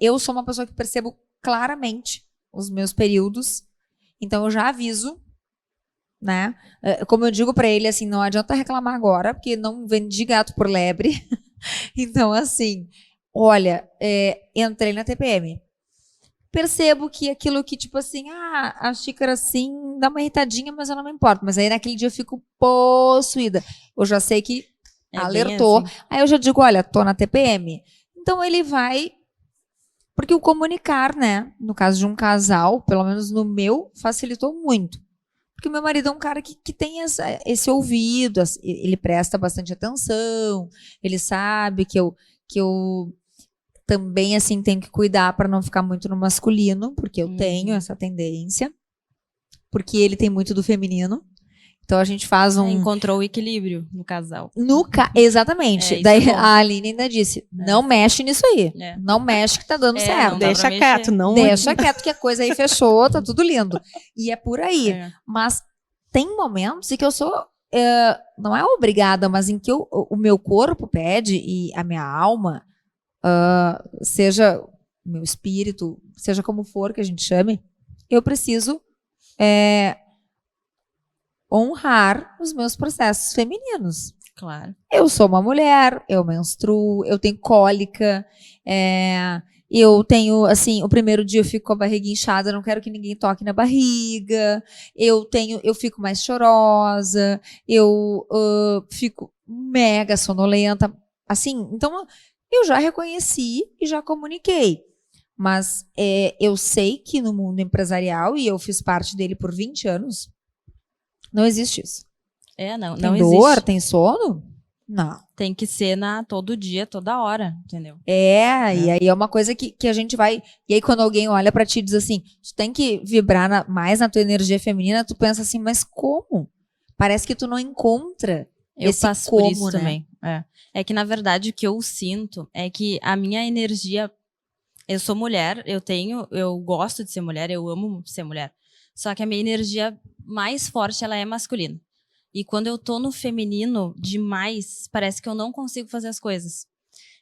Eu sou uma pessoa que percebo claramente os meus períodos. Então eu já aviso, né? Como eu digo para ele, assim, não adianta reclamar agora, porque não vendi gato por lebre. Então, assim, olha, entrei na TPM. Percebo que aquilo que, tipo assim, a xícara assim, dá uma irritadinha, mas eu não me importo. Mas aí naquele dia eu fico possuída. Eu já sei que alertou. Assim. Aí eu já digo, olha, tô na TPM. Então ele vai. Porque o comunicar, né, no caso de um casal, pelo menos no meu, facilitou muito. Porque o meu marido é um cara que tem esse ouvido, ele presta bastante atenção, ele sabe que eu também, assim, tenho que cuidar para não ficar muito no masculino, porque eu tenho essa tendência, porque ele tem muito do feminino. Então a gente faz Encontrou o equilíbrio no casal. Exatamente. Daí a Aline ainda disse, não mexe nisso aí. Não mexe que tá dando certo. Deixa quieto, não. Deixa quieto que a coisa aí fechou, tá tudo lindo. E é por aí. Mas tem momentos em que eu sou, não é obrigada, mas em que o meu corpo pede e a minha alma, seja o meu espírito, seja como for que a gente chame, eu preciso honrar os meus processos femininos. Claro. Eu sou uma mulher, eu menstruo, eu tenho cólica, eu tenho, assim, o primeiro dia eu fico com a barriga inchada, não quero que ninguém toque na barriga, eu fico mais chorosa, eu fico mega sonolenta, assim, então eu já reconheci e já comuniquei. Mas eu sei que no mundo empresarial, e eu fiz parte dele por 20 anos, não existe isso. Não tem existe. Dor, tem sono? Não. Tem que ser todo dia, toda hora, entendeu? E aí é uma coisa que a gente vai... E aí quando alguém olha pra ti e diz assim, tu tem que vibrar mais na tua energia feminina, tu pensa assim, mas como? Parece que tu não encontra esse passo como, por isso, né? também. É que, na verdade, o que eu sinto é que a minha energia... Eu sou mulher, eu gosto de ser mulher, eu amo ser mulher. Só que a minha energia mais forte, ela é masculina. E quando eu tô no feminino demais, parece que eu não consigo fazer as coisas.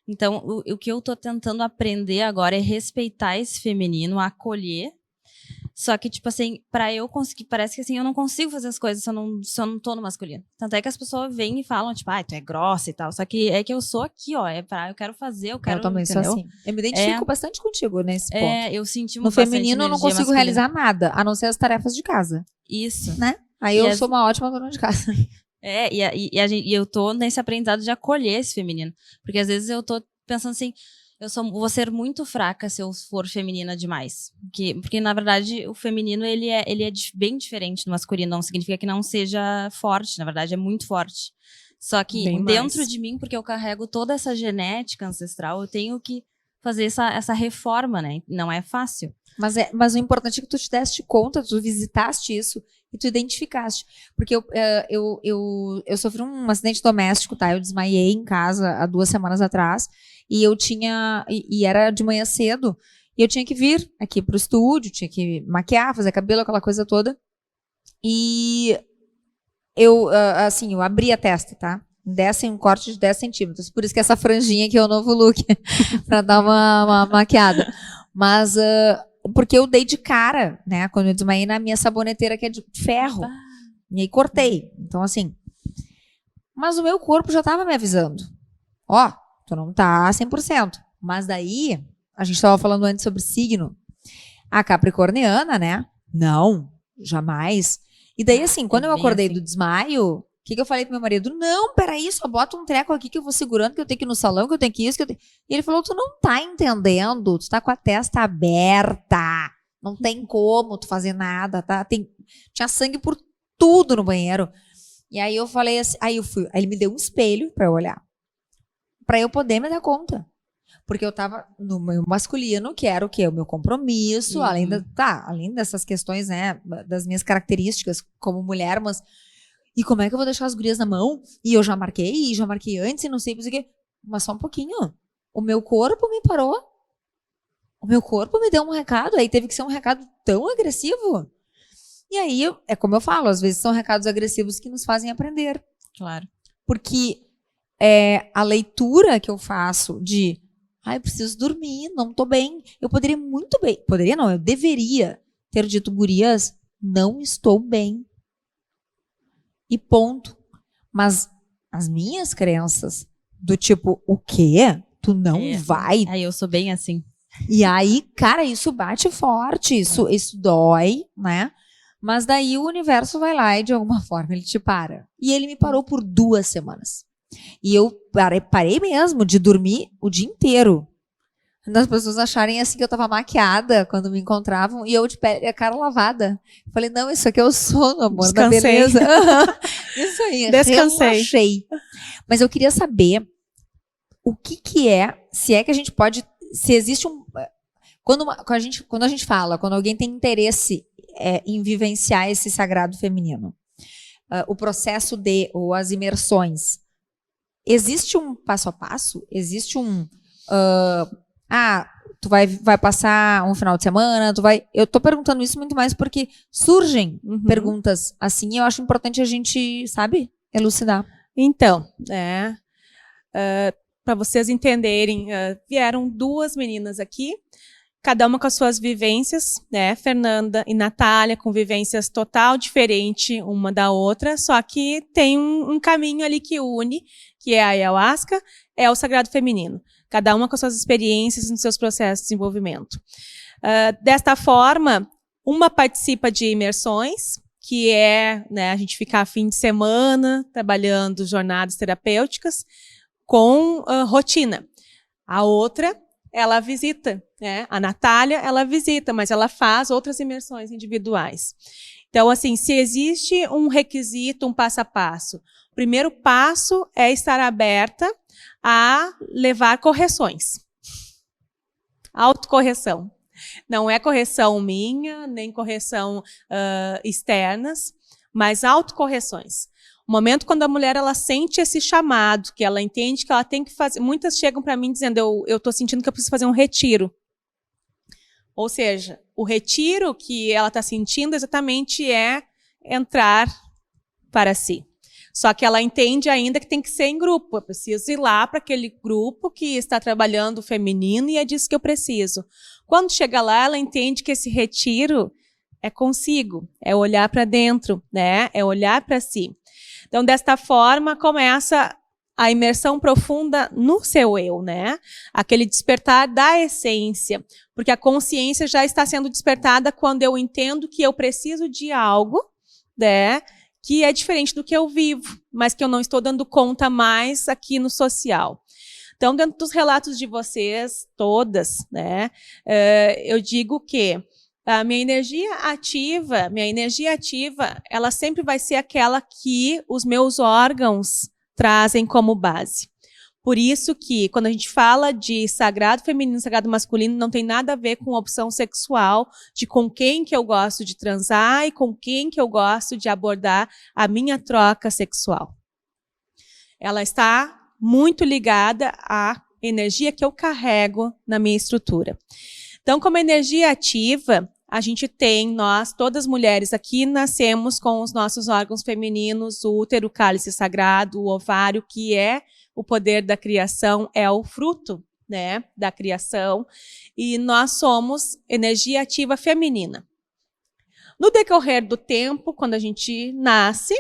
Então, o que eu tô tentando aprender agora é respeitar esse feminino, acolher. Só que, tipo assim, pra eu conseguir, parece que assim, eu não consigo fazer as coisas se eu não tô no masculino. Tanto é que as pessoas vêm e falam, tipo, tu é grossa e tal. Só que é que eu sou aqui, ó, eu quero fazer, eu quero... Eu também sou assim. Eu me identifico bastante contigo nesse ponto. Eu senti no feminino eu não consigo realizar nada, a não ser as tarefas de casa. Isso. Né? Aí eu sou uma ótima dona de casa. E eu tô nesse aprendizado de acolher esse feminino. Porque às vezes eu tô pensando assim, vou ser muito fraca se eu for feminina demais. Porque na verdade, o feminino, ele é bem diferente do masculino. Não significa que não seja forte, na verdade é muito forte. Só que Bem dentro mais. de mim, porque eu carrego toda essa genética ancestral, eu tenho que fazer essa reforma, né? Não é fácil. Mas o importante é que tu te deste conta, tu visitaste isso e tu identificaste. Porque eu sofri um acidente doméstico, tá? Eu desmaiei em casa há 2 semanas atrás e eu tinha... E era de manhã cedo e eu tinha que vir aqui pro estúdio, tinha que maquiar, fazer cabelo, aquela coisa toda. E eu abri a testa, tá? Um corte de 10 centímetros. Por isso que essa franjinha aqui é o novo look, pra dar uma maquiada. Mas... porque eu dei de cara, né? Quando eu desmaiei na minha saboneteira, que é de ferro. E aí cortei. Então, assim... Mas o meu corpo já tava me avisando. Ó, tu não tá 100%. Mas daí, a gente tava falando antes sobre signo. A capricorniana, né? Não, jamais. E daí, assim, quando eu acordei do desmaio... O que eu falei pro meu marido? Não, peraí, só bota um treco aqui que eu vou segurando, que eu tenho que ir no salão, que eu tenho que isso, que eu tenho... E ele falou, tu não tá entendendo, tu tá com a testa aberta, não tem como tu fazer nada, tá? Tinha sangue por tudo no banheiro. E aí eu falei assim, aí ele me deu um espelho pra eu olhar, pra eu poder me dar conta. Porque eu tava no meu masculino, que era o quê? O meu compromisso, além dessas questões, né, das minhas características como mulher, mas... E como é que eu vou deixar as gurias na mão? E eu já marquei antes, e não sei o que. Mas só um pouquinho. O meu corpo me parou. O meu corpo me deu um recado. Aí teve que ser um recado tão agressivo. E aí, é como eu falo, às vezes são recados agressivos que nos fazem aprender. Claro. Porque a leitura que eu faço de eu preciso dormir, não tô bem. Eu poderia muito bem. Poderia não, eu deveria ter dito, gurias, não estou bem. E ponto. Mas as minhas crenças do tipo, o quê? Tu não vai? Aí eu sou bem assim. E aí, cara, isso bate forte, isso dói, né? Mas daí o universo vai lá e de alguma forma ele te para. E ele me parou por 2 semanas. E eu parei mesmo de dormir o dia inteiro. As pessoas acharem assim que eu tava maquiada quando me encontravam e eu de pele, a cara lavada. Falei, não, isso aqui é o sono, amor, da beleza. Isso aí, Descansei. Relaxei. Mas eu queria saber o que é, se é que a gente pode, se existe quando a gente fala, quando alguém tem interesse em vivenciar esse sagrado feminino, o processo ou as imersões, existe um passo a passo? Existe tu vai passar um final de semana, eu tô perguntando isso muito mais porque surgem perguntas assim e eu acho importante a gente, sabe, elucidar. Então, para vocês entenderem, vieram 2 meninas aqui, cada uma com as suas vivências, né? Fernanda e Natália, com vivências total diferente uma da outra, só que tem um caminho ali que une, que é a ayahuasca, é o sagrado feminino. Cada uma com as suas experiências nos seus processos de desenvolvimento. Desta forma, uma participa de imersões, que é, né, a gente ficar fim de semana trabalhando jornadas terapêuticas com rotina. A outra, ela visita, né? A Natália, ela visita, mas ela faz outras imersões individuais. Então, assim, se existe um requisito, um passo a passo, o primeiro passo é estar aberta a levar correções. Autocorreção. Não é correção minha, nem correção externas, mas autocorreções. O momento quando a mulher ela sente esse chamado, que ela entende que ela tem que fazer... Muitas chegam para mim dizendo, eu estou sentindo que eu preciso fazer um retiro. Ou seja, o retiro que ela está sentindo exatamente é entrar para si. Só que ela entende ainda que tem que ser em grupo. Eu preciso ir lá para aquele grupo que está trabalhando o feminino e é disso que eu preciso. Quando chega lá, ela entende que esse retiro é consigo, é olhar para dentro, né? É olhar para si. Então, desta forma, começa a imersão profunda no seu eu, né? Aquele despertar da essência. Porque a consciência já está sendo despertada quando eu entendo que eu preciso de algo, né? Que é diferente do que eu vivo, mas que eu não estou dando conta mais aqui no social. Então, dentro dos relatos de vocês, todas, né, eu digo que a minha energia ativa, ela sempre vai ser aquela que os meus órgãos trazem como base. Por isso que, quando a gente fala de sagrado feminino, sagrado masculino, não tem nada a ver com opção sexual, de com quem que eu gosto de transar e com quem que eu gosto de abordar a minha troca sexual. Ela está muito ligada à energia que eu carrego na minha estrutura. Então, como energia ativa, a gente tem, nós, todas as mulheres aqui, nascemos com os nossos órgãos femininos, o útero, o cálice sagrado, o ovário, que é o poder da criação, é o fruto, né, da criação, e nós somos energia ativa feminina. No decorrer do tempo, quando a gente nasce,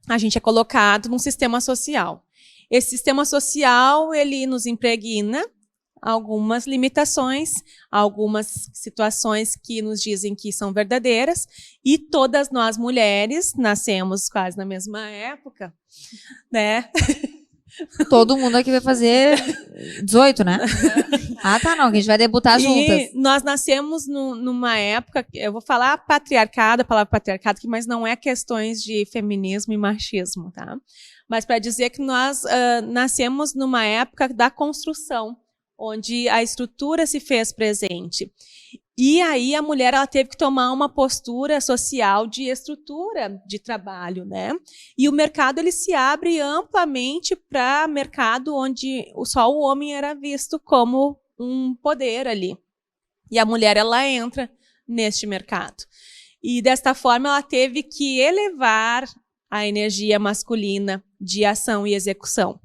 a gente é colocado num sistema social. Esse sistema social, ele nos impregna algumas limitações, algumas situações que nos dizem que são verdadeiras, e todas nós mulheres nascemos quase na mesma época, né? Todo mundo aqui vai fazer 18, né? Ah, tá, não, que a gente vai debutar juntas. E nós nascemos numa época, eu vou falar patriarcado, a palavra patriarcado, mas não é questões de feminismo e machismo, tá? Mas para dizer que nós nascemos numa época da construção, onde a estrutura se fez presente. E aí a mulher ela teve que tomar uma postura social de estrutura de trabalho, né? E o mercado ele se abre amplamente para mercado onde só o homem era visto como um poder ali. E a mulher ela entra neste mercado. E desta forma ela teve que elevar a energia masculina de ação e execução.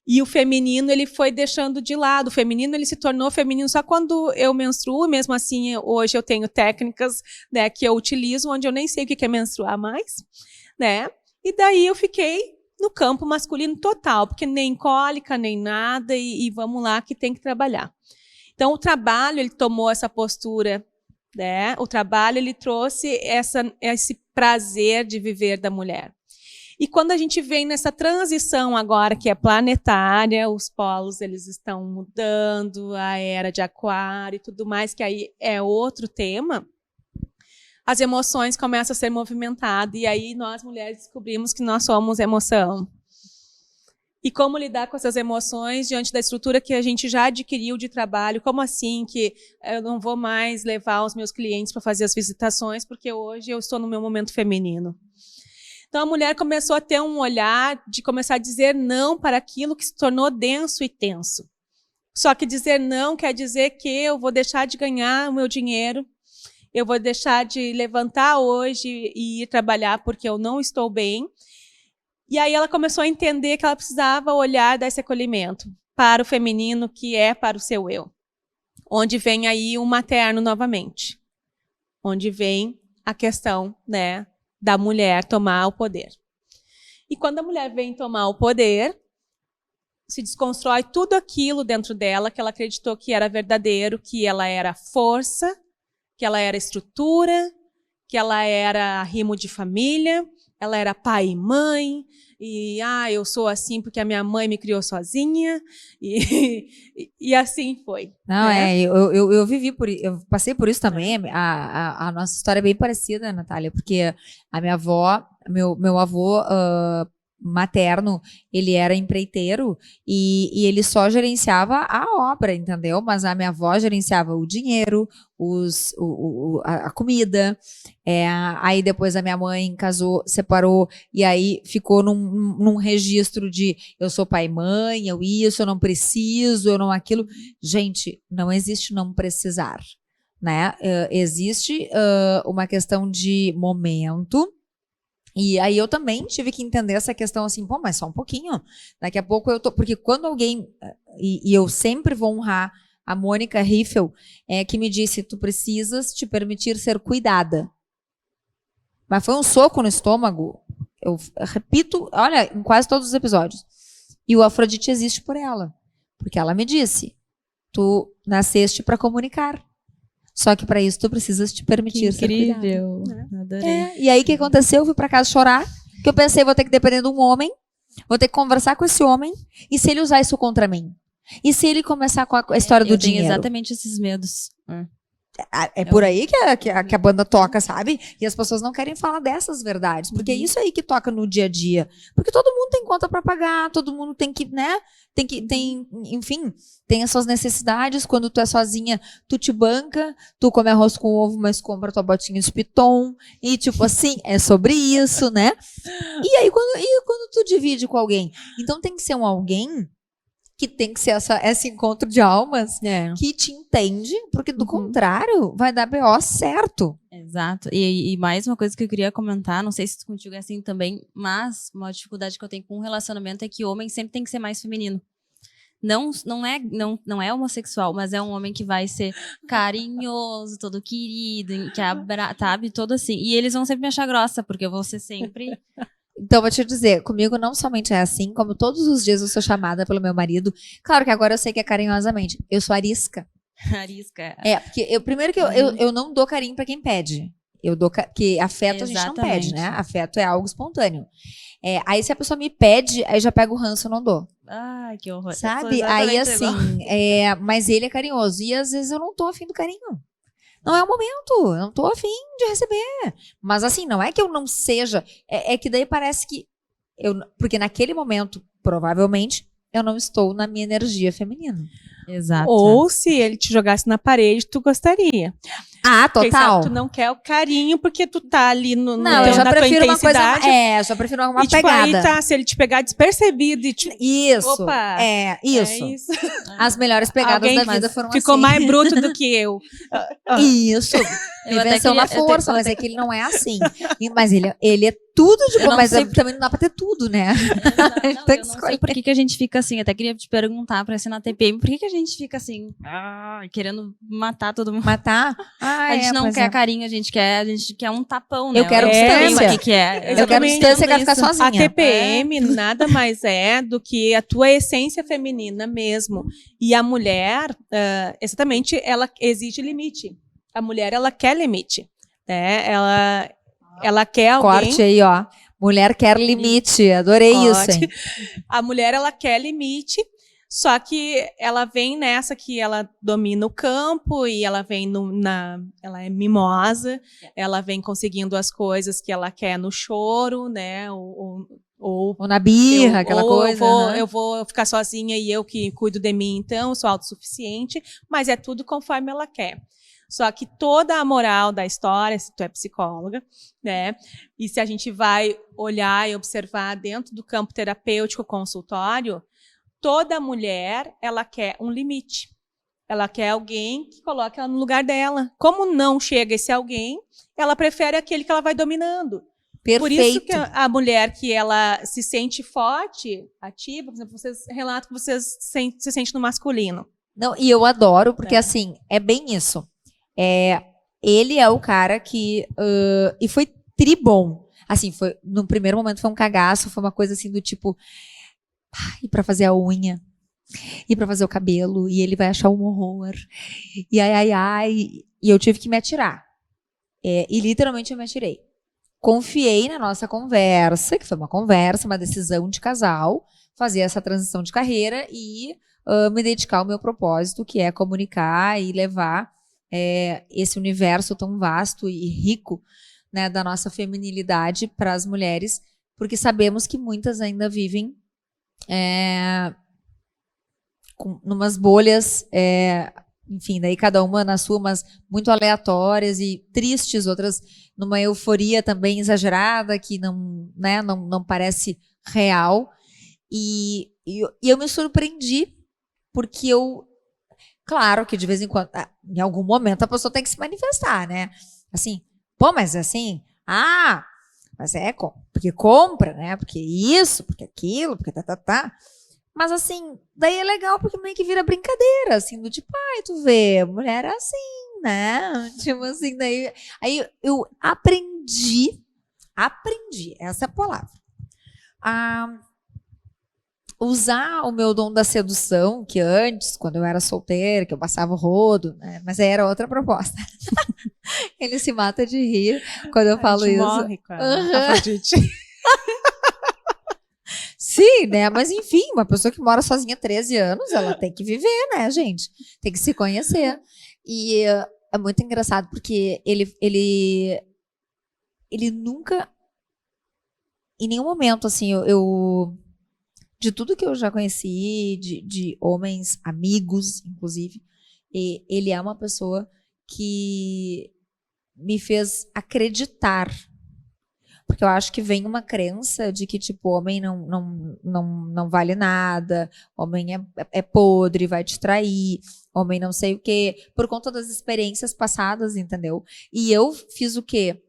E o feminino ele foi deixando de lado. O feminino ele se tornou feminino só quando eu menstruo. Mesmo assim, hoje eu tenho técnicas, né, que eu utilizo, onde eu nem sei o que é menstruar mais, né? E daí eu fiquei no campo masculino total, porque nem cólica, nem nada, e vamos lá que tem que trabalhar. Então, o trabalho ele tomou essa postura, né? O trabalho ele trouxe esse prazer de viver da mulher. E quando a gente vem nessa transição agora, que é planetária, os polos eles estão mudando, a era de aquário e tudo mais, que aí é outro tema, as emoções começam a ser movimentadas, e aí nós mulheres descobrimos que nós somos emoção. E como lidar com essas emoções diante da estrutura que a gente já adquiriu de trabalho, como assim que eu não vou mais levar os meus clientes para fazer as visitações, porque hoje eu estou no meu momento feminino. Então, a mulher começou a ter um olhar de começar a dizer não para aquilo que se tornou denso e tenso. Só que dizer não quer dizer que eu vou deixar de ganhar o meu dinheiro, eu vou deixar de levantar hoje e ir trabalhar porque eu não estou bem. E aí ela começou a entender que ela precisava olhar desse acolhimento para o feminino, que é para o seu eu. Onde vem aí o materno novamente. Onde vem a questão, né, da mulher tomar o poder. E quando a mulher vem tomar o poder, se desconstrói tudo aquilo dentro dela que ela acreditou que era verdadeiro, que ela era força, que ela era estrutura, que ela era arrimo de família, ela era pai e mãe, e eu sou assim porque a minha mãe me criou sozinha, e assim foi. Não, né? eu vivi por isso, eu passei por isso também. A nossa história é bem parecida, Natália, porque a minha avó, meu avô materno, ele era empreiteiro e ele só gerenciava a obra, entendeu? Mas a minha avó gerenciava o dinheiro, a comida. Aí depois a minha mãe casou, separou, e aí ficou num registro de eu sou pai e mãe, eu não preciso, eu não aquilo. Gente, não existe não precisar, né? Existe uma questão de momento. E aí eu também tive que entender essa questão assim, pô, mas só um pouquinho. Daqui a pouco eu tô... Porque quando alguém... E eu sempre vou honrar a Mônica Riffel, que me disse, tu precisas te permitir ser cuidada. Mas foi um soco no estômago. Eu repito, olha, em quase todos os episódios. E o Afrodite existe por ela. Porque ela me disse, tu nasceste para comunicar. Só que para isso tu precisas te permitir ser cuidada. Incrível. Adorei. E aí o que aconteceu? Eu fui para casa chorar, que eu pensei, vou ter que depender de um homem, vou ter que conversar com esse homem, e se ele usar isso contra mim? E se ele começar com a história do dinheiro? Eu tenho exatamente esses medos. É por aí que a banda toca, sabe? E as pessoas não querem falar dessas verdades, porque é isso aí que toca no dia a dia. Porque todo mundo tem conta pra pagar, todo mundo tem que, né? Enfim, tem as suas necessidades. Quando tu é sozinha, tu te banca, tu come arroz com ovo, mas compra tua botinha de piton. E tipo assim, é sobre isso, né? E aí, quando tu divide com alguém? Então tem que ser um alguém que tem que ser esse encontro de almas que te entende, porque do contrário, vai dar BO certo. Exato. E mais uma coisa que eu queria comentar, não sei se contigo é assim também, mas uma dificuldade que eu tenho com o relacionamento é que o homem sempre tem que ser mais feminino. Não é homossexual, mas é um homem que vai ser carinhoso, todo querido, que sabe, todo assim. E eles vão sempre me achar grossa, porque eu vou ser sempre... Então, vou te dizer, comigo não somente é assim, como todos os dias eu sou chamada pelo meu marido. Claro que agora eu sei que é carinhosamente. Eu sou arisca. Arisca. Porque primeiro que eu não dou carinho pra quem pede. Eu dou porque afeto a gente não pede, né? Afeto é algo espontâneo. Aí se a pessoa me pede, aí já pego o ranço, eu não dou. Ai, que horror. Sabe? Aí assim, mas ele é carinhoso. E às vezes eu não tô afim do carinho. Não é o momento, eu não tô afim de receber. Mas assim, não é que eu não seja, é que daí parece que porque naquele momento, provavelmente, eu não estou na minha energia feminina. Exato. Ou se ele te jogasse na parede, tu gostaria. Ah, Porque, total. sabe, tu não quer o carinho porque tu tá ali Não, eu já na tua prefiro uma coisa, intensidade. eu já prefiro uma E tipo, pegada. aí tá, se ele te pegar despercebido e te... Isso. Opa, isso. As melhores pegadas Alguém da vida foram ficou assim. mais bruto do que eu. Isso. Me até venceu na queria- força, mas é que ele não é assim. Mas ele é tudo de Eu bom, não mas sei- também não dá pra ter tudo, né? Não, Tem eu que não escolher. sei por que a gente fica assim. Até queria te perguntar pra ser na TPM, por que a gente fica assim, querendo matar todo mundo? Matar? A gente não pois quer é. carinho, a gente quer um tapão, né? Eu quero não sei distância. o que é. Eu quero Exatamente. distância, eu quero ficar Isso. sozinha. A TPM nada mais é do que a tua essência feminina mesmo. E a mulher, exatamente, ela exige limite. A mulher, ela quer limite. Né? Ela quer alguém... Corte aí, ó. Mulher quer limite. Adorei isso, hein? A mulher, ela quer limite, só que ela vem nessa que ela domina o campo e ela vem ela é mimosa, ela vem conseguindo as coisas que ela quer no choro, né? Ou Ou na birra, aquela coisa. eu vou ficar sozinha e eu que cuido de mim, então, eu sou autossuficiente, mas é tudo conforme ela quer. Só que toda a moral da história, se tu é psicóloga, né? E se a gente vai olhar e observar dentro do campo terapêutico consultório, toda mulher, ela quer um limite. Ela quer alguém que coloque ela no lugar dela. Como não chega esse alguém, ela prefere aquele que ela vai dominando. Perfeito. Por isso que a mulher que ela se sente forte, ativa, por exemplo, vocês relatam que vocês se sentem no masculino. Não, e eu adoro, porque assim, é bem isso. Ele é o cara que... e foi tribom. Assim, no primeiro momento foi um cagaço, foi uma coisa assim do tipo... ir pra fazer a unha, ir pra fazer o cabelo, e ele vai achar um horror. E e eu tive que me atirar. E literalmente eu me atirei. Confiei na nossa conversa, que foi uma conversa, uma decisão de casal, fazer essa transição de carreira e me dedicar ao meu propósito, que é comunicar e levar esse universo tão vasto e rico, né, da nossa feminilidade para as mulheres, porque sabemos que muitas ainda vivem numas bolhas, enfim, daí cada uma na sua, mas muito aleatórias e tristes, outras numa euforia também exagerada, que não parece real. E eu me surpreendi, porque claro que de vez em quando, em algum momento a pessoa tem que se manifestar, né? Assim, mas assim, mas porque compra, né? Porque isso, porque aquilo, porque tá. Mas assim, daí é legal porque meio que vira brincadeira, assim, do tipo, tu vê, mulher é assim, né? Tipo assim, daí... Aí eu aprendi, essa é a palavra, a usar o meu dom da sedução, que antes, quando eu era solteira, que eu passava o rodo, né? Mas aí era outra proposta. Ele se mata de rir quando eu falo isso. Morre com a Afrodite. Sim, né? Mas enfim, uma pessoa que mora sozinha há 13 anos, ela tem que viver, né, gente? Tem que se conhecer. E é muito engraçado, porque ele nunca, em nenhum momento, assim, de tudo que eu já conheci, de homens, amigos, inclusive, ele é uma pessoa que me fez acreditar. Porque eu acho que vem uma crença de que, tipo, homem não vale nada, homem é podre, vai te trair, homem não sei o quê, por conta das experiências passadas, entendeu? E eu fiz o quê?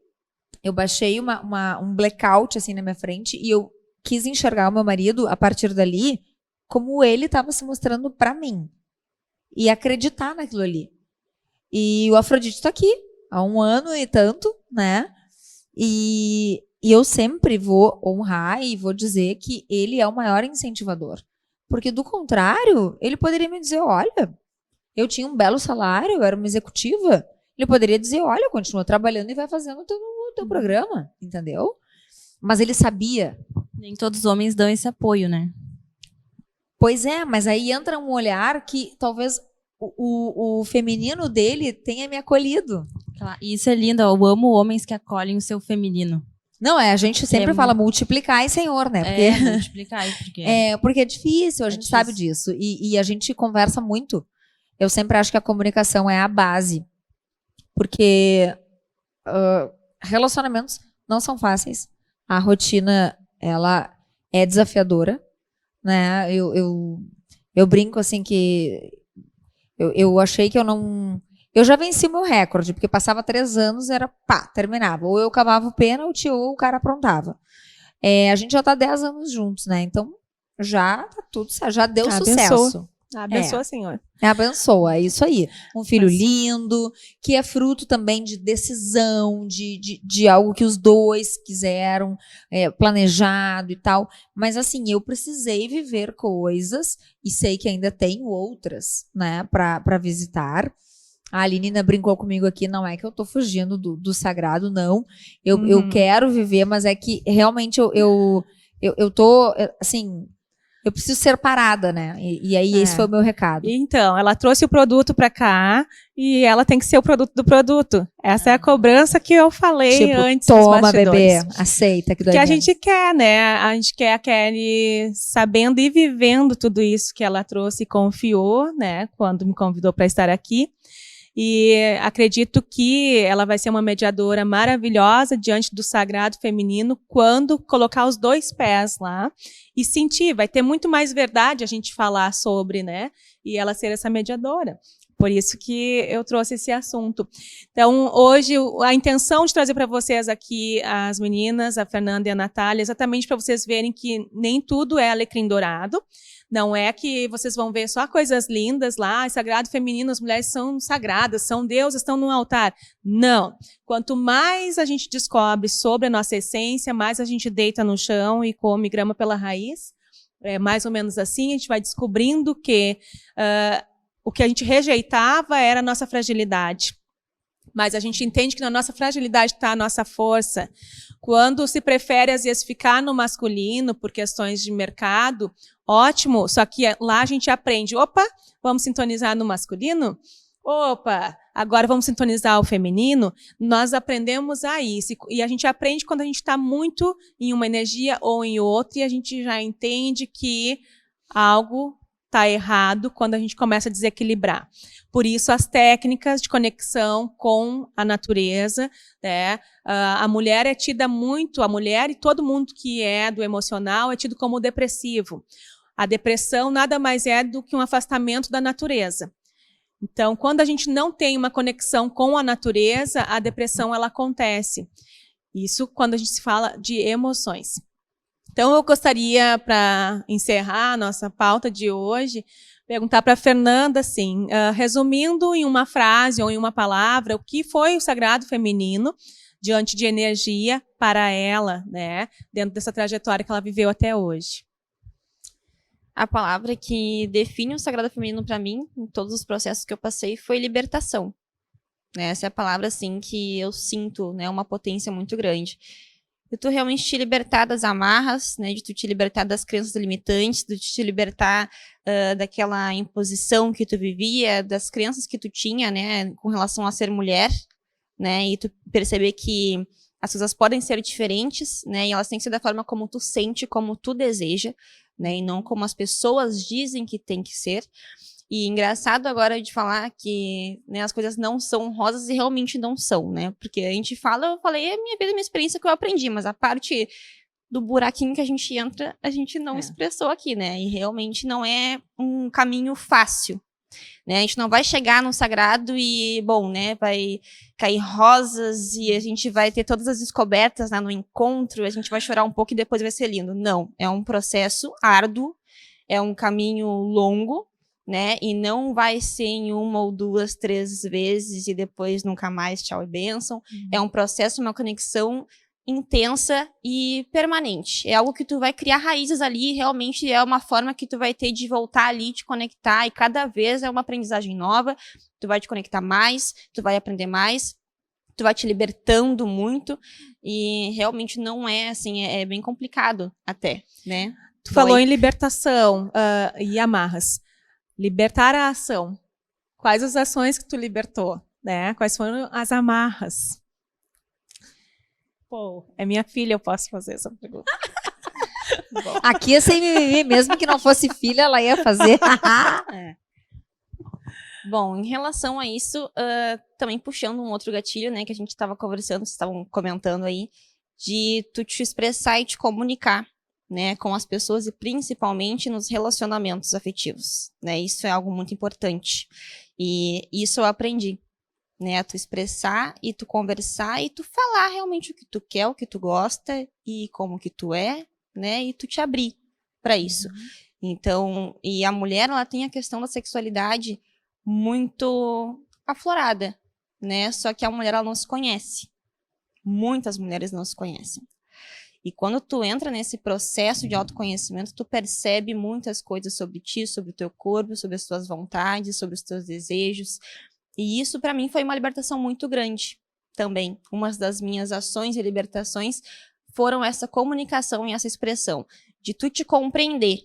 Eu baixei um blackout, assim, na minha frente, e eu quis enxergar o meu marido, a partir dali, como ele estava se mostrando para mim. E acreditar naquilo ali. E o Afrodite está aqui, há 1 ano e tanto, né? E eu sempre vou honrar e vou dizer que ele é o maior incentivador. Porque, do contrário, ele poderia me dizer, olha, eu tinha um belo salário, eu era uma executiva. Ele poderia dizer, olha, continua trabalhando e vai fazendo o teu programa, entendeu? Mas ele sabia. Nem todos os homens dão esse apoio, né? Pois é, mas aí entra um olhar que talvez o feminino dele tenha me acolhido. E isso é lindo, eu amo homens que acolhem o seu feminino. Não, a gente sempre fala multiplicar, Senhor, né? Porque, multiplicar. porque é difícil, a gente sabe disso. E a gente conversa muito. Eu sempre acho que a comunicação é a base. Porque relacionamentos não são fáceis. A rotina, ela é desafiadora, né? Eu brinco assim que eu achei que eu não... Eu já venci o meu recorde, porque passava 3 anos, era pá, terminava. Ou eu cavava o pênalti, ou o cara aprontava. A gente já tá 10 anos juntos, né? Então, já tá tudo certo, já deu sucesso. Abençoa, Senhor. Abençoa, é isso aí. Um filho lindo, que é fruto também de decisão, de algo que os dois quiseram, planejado e tal. Mas assim, eu precisei viver coisas, e sei que ainda tenho outras, né, para visitar. A Aline ainda brincou comigo aqui, não é que eu tô fugindo do sagrado, não. Eu quero viver, mas é que realmente eu tô, assim... Eu preciso ser parada, né? E aí esse foi o meu recado. Então, ela trouxe o produto para cá e ela tem que ser o produto do produto. Essa é a cobrança que eu falei antes. Toma, bebê, aceita. Que a gente quer, né? A gente quer a Kelly sabendo e vivendo tudo isso que ela trouxe e confiou, né? Quando me convidou para estar aqui. E acredito que ela vai ser uma mediadora maravilhosa diante do sagrado feminino quando colocar os 2 pés lá e sentir. Vai ter muito mais verdade a gente falar sobre, né? E ela ser essa mediadora. Por isso que eu trouxe esse assunto. Então, hoje, a intenção de trazer para vocês aqui as meninas, a Fernanda e a Natália, exatamente para vocês verem que nem tudo é alecrim dourado. Não é que vocês vão ver só coisas lindas lá, sagrado feminino, as mulheres são sagradas, são deusas, estão no altar. Não. Quanto mais a gente descobre sobre a nossa essência, mais a gente deita no chão e come grama pela raiz. É mais ou menos assim, a gente vai descobrindo que o que a gente rejeitava era a nossa fragilidade. Mas a gente entende que na nossa fragilidade está a nossa força. Quando se prefere, às vezes, ficar no masculino por questões de mercado, ótimo, só que lá a gente aprende, opa, vamos sintonizar no masculino? Opa, agora vamos sintonizar o feminino? Nós aprendemos a isso. E a gente aprende quando a gente está muito em uma energia ou em outra, e a gente já entende que algo está errado quando a gente começa a desequilibrar. Por isso, as técnicas de conexão com a natureza, né? A mulher é tida muito, a mulher e todo mundo que é do emocional é tido como depressivo. A depressão nada mais é do que um afastamento da natureza. Então, quando a gente não tem uma conexão com a natureza, a depressão ela acontece. Isso quando a gente se fala de emoções. Então, eu gostaria, para encerrar a nossa pauta de hoje, perguntar para a Fernanda, assim, resumindo em uma frase ou em uma palavra, o que foi o sagrado feminino diante de energia para ela, né, dentro dessa trajetória que ela viveu até hoje. A palavra que define o sagrado feminino para mim, em todos os processos que eu passei, foi libertação. Essa é a palavra, assim, que eu sinto, né, uma potência muito grande. de tu realmente te libertar das amarras, né, de tu te libertar das crenças limitantes, de tu te libertar daquela imposição que tu vivia, das crenças que tu tinha, né, com relação a ser mulher, né, e tu perceber que as coisas podem ser diferentes, né, e elas têm que ser da forma como tu sente, como tu deseja, né, e não como as pessoas dizem que tem que ser. E engraçado agora de falar que, né, as coisas não são rosas e realmente não são, né? Porque a gente fala, eu falei a minha vida, a minha experiência que eu aprendi, mas a parte do buraquinho que a gente entra, a gente não expressou aqui, né? E realmente não é um caminho fácil, né? A gente não vai chegar no sagrado e, bom, né, vai cair rosas e a gente vai ter todas as descobertas lá no encontro, a gente vai chorar um pouco e depois vai ser lindo. Não, é um processo árduo, é um caminho longo, né? E não vai ser em 1 ou 2, 3 vezes e depois nunca mais, tchau e bênção. É um processo, uma conexão intensa e permanente. É algo que tu vai criar raízes ali, realmente é uma forma que tu vai ter de voltar ali, te conectar, e cada vez é uma aprendizagem nova, tu vai te conectar mais, tu vai aprender mais, tu vai te libertando muito, e realmente não é assim, é bem complicado até, né? Tu falou em libertação e amarras. Libertar a ação. Quais as ações que tu libertou, né? Quais foram as amarras? Pô, é minha filha, eu posso fazer essa pergunta. Aqui é sem mimimi, mesmo que não fosse filha, ela ia fazer. Bom, em relação a isso, também puxando um outro gatilho, né, que a gente estava conversando, vocês estavam comentando aí, de tu te expressar e te comunicar, né, com as pessoas e principalmente nos relacionamentos afetivos, né, isso é algo muito importante, e isso eu aprendi, né, a tu expressar e tu conversar e tu falar realmente o que tu quer, o que tu gosta e como que tu é, né, e tu te abrir para isso. Então, e a mulher, ela tem a questão da sexualidade muito aflorada, né, só que a mulher, ela não se conhece, muitas mulheres não se conhecem. E quando tu entra nesse processo de autoconhecimento, tu percebe muitas coisas sobre ti, sobre o teu corpo, sobre as tuas vontades, sobre os teus desejos. E isso, para mim, foi uma libertação muito grande também. Uma das minhas ações e libertações foram essa comunicação e essa expressão de tu te compreender.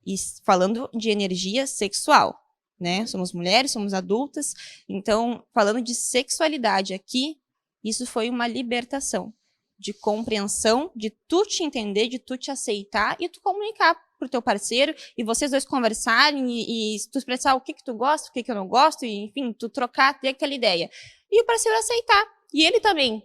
E falando de energia sexual, né? Somos mulheres, somos adultas. Então, falando de sexualidade aqui, isso foi uma libertação. De compreensão, de tu te entender, de tu te aceitar e tu comunicar pro teu parceiro e vocês dois conversarem e tu expressar o que tu gosta, o que eu não gosto, e enfim, tu trocar, ter aquela ideia. E o parceiro aceitar. E ele também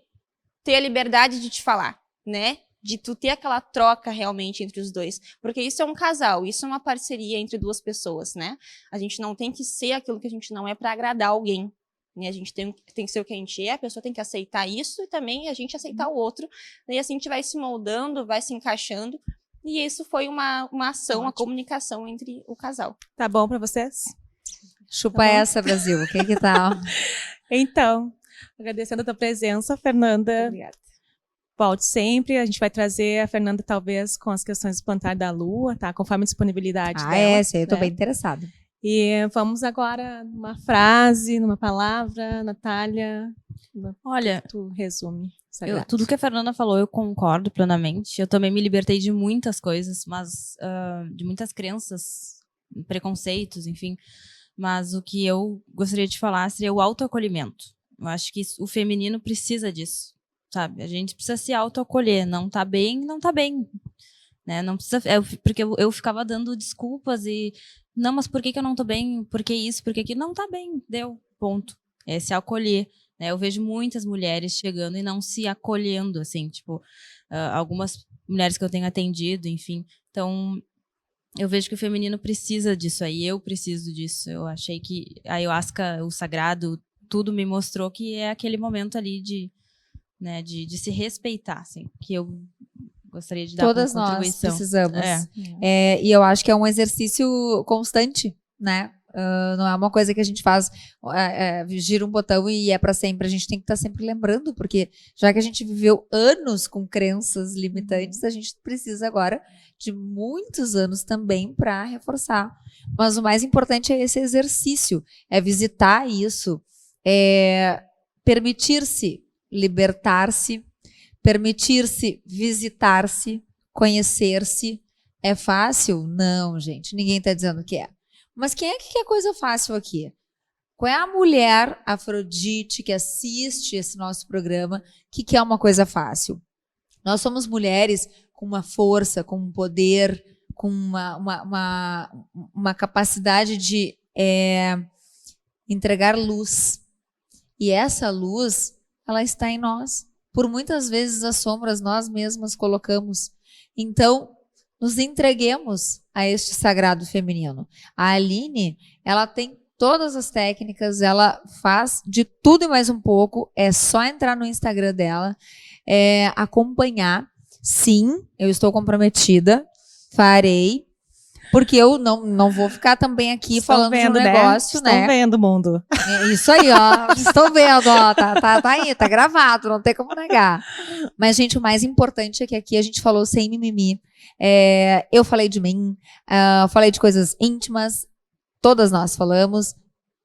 ter a liberdade de te falar, né? De tu ter aquela troca realmente entre os dois. Porque isso é um casal, isso é uma parceria entre duas pessoas, né? A gente não tem que ser aquilo que a gente não é para agradar alguém. A gente tem que ser o que a gente é, a pessoa tem que aceitar isso e também a gente aceitar o outro. E assim a gente vai se moldando, vai se encaixando. E isso foi uma ação, uma comunicação entre o casal. Tá bom para vocês? Chupa essa, Brasil. O que tal? Então, agradecendo a tua presença, Fernanda. Obrigada. Volte sempre. A gente vai trazer a Fernanda, talvez, com as questões do plantar da lua, tá? Conforme a disponibilidade dela. Sim, eu tô bem interessada. E vamos agora numa frase, numa palavra, Natália. Olha, tu resume. Tudo que a Fernanda falou, eu concordo plenamente. Eu também me libertei de muitas coisas, mas de muitas crenças, preconceitos, enfim. Mas o que eu gostaria de falar seria o autoacolhimento. Eu acho que o feminino precisa disso, sabe? A gente precisa se autoacolher. Não tá bem, não tá bem. Né? Não precisa, porque eu ficava dando desculpas e não, mas por que eu não tô bem? Por que isso? Por que aquilo? Não tá bem, deu, ponto. É se acolher, né? Eu vejo muitas mulheres chegando e não se acolhendo, assim, tipo, algumas mulheres que eu tenho atendido, enfim. Então, eu vejo que o feminino precisa disso aí, eu preciso disso. Eu achei que a ayahuasca, o sagrado, tudo me mostrou que é aquele momento ali de se respeitar, assim, que eu gostaria de dar Todas como contribuição. Nós precisamos. E eu acho que é um exercício constante, né? Não é uma coisa que a gente faz, gira um botão e é para sempre. A gente tem que estar sempre lembrando, porque já que a gente viveu anos com crenças limitantes, a gente precisa agora de muitos anos também para reforçar. Mas o mais importante é esse exercício, é visitar isso, permitir-se libertar-se, Permitir-se visitar-se, conhecer-se, é fácil? Não, gente, ninguém está dizendo que é. Mas quem é que quer coisa fácil aqui? Qual é a mulher Afrodite que assiste esse nosso programa que quer uma coisa fácil? Nós somos mulheres com uma força, com um poder, com uma capacidade de entregar luz. E essa luz, ela está em nós. Por muitas vezes as sombras nós mesmas colocamos. Então, nos entreguemos a este sagrado feminino. A Aline, ela tem todas as técnicas, ela faz de tudo e mais um pouco. É só entrar no Instagram dela, acompanhar. Sim, eu estou comprometida, farei, porque eu não vou ficar também aqui falando de um negócio, né? Estão vendo, mundo. Isso aí, ó. Estou vendo, ó. Tá aí, tá gravado, não tem como negar. Mas, gente, o mais importante é que aqui a gente falou sem mimimi. Eu falei de mim, falei de coisas íntimas, todas nós falamos.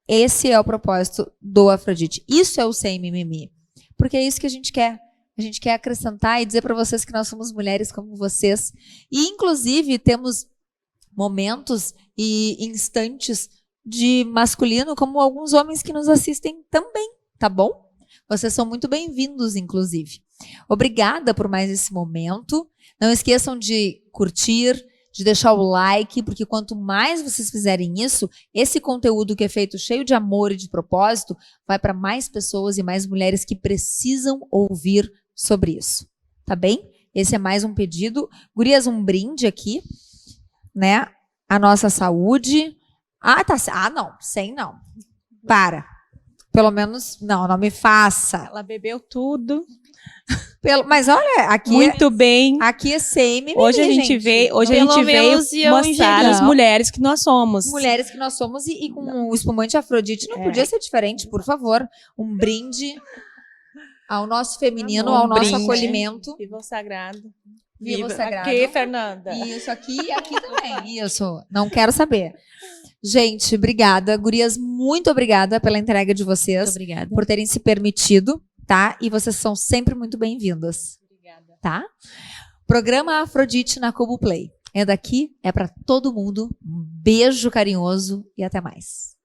Esse é o propósito do Afrodite. Isso é o sem mimimi. Porque é isso que a gente quer. A gente quer acrescentar e dizer para vocês que nós somos mulheres como vocês. E, inclusive, temos momentos e instantes de masculino, como alguns homens que nos assistem também, tá bom? Vocês são muito bem-vindos, inclusive. Obrigada por mais esse momento. Não esqueçam de curtir, de deixar o like, porque quanto mais vocês fizerem isso, esse conteúdo que é feito cheio de amor e de propósito, vai para mais pessoas e mais mulheres que precisam ouvir sobre isso. Tá bem? Esse é mais um pedido. Gurias, um brinde aqui, né? A nossa saúde. Não, sem não. Para. Pelo menos, não me faça. Ela bebeu tudo. Mas olha, aqui muito bem. Aqui é sem mimimi, Hoje a gente veio mostrar as mulheres que nós somos. Mulheres que nós somos e com o espumante Afrodite não podia ser diferente, por favor. Um brinde ao nosso feminino, ao nosso acolhimento. Viva o sagrado. Viva o sagrado. Aqui, Fernanda. Isso, aqui e aqui também. Isso, não quero saber. Gente, obrigada. Gurias, muito obrigada pela entrega de vocês. Muito obrigada. Por terem se permitido, tá? E vocês são sempre muito bem-vindas. Obrigada. Tá? Programa Afrodite na Cubo Play. É daqui, é para todo mundo. Um beijo carinhoso e até mais.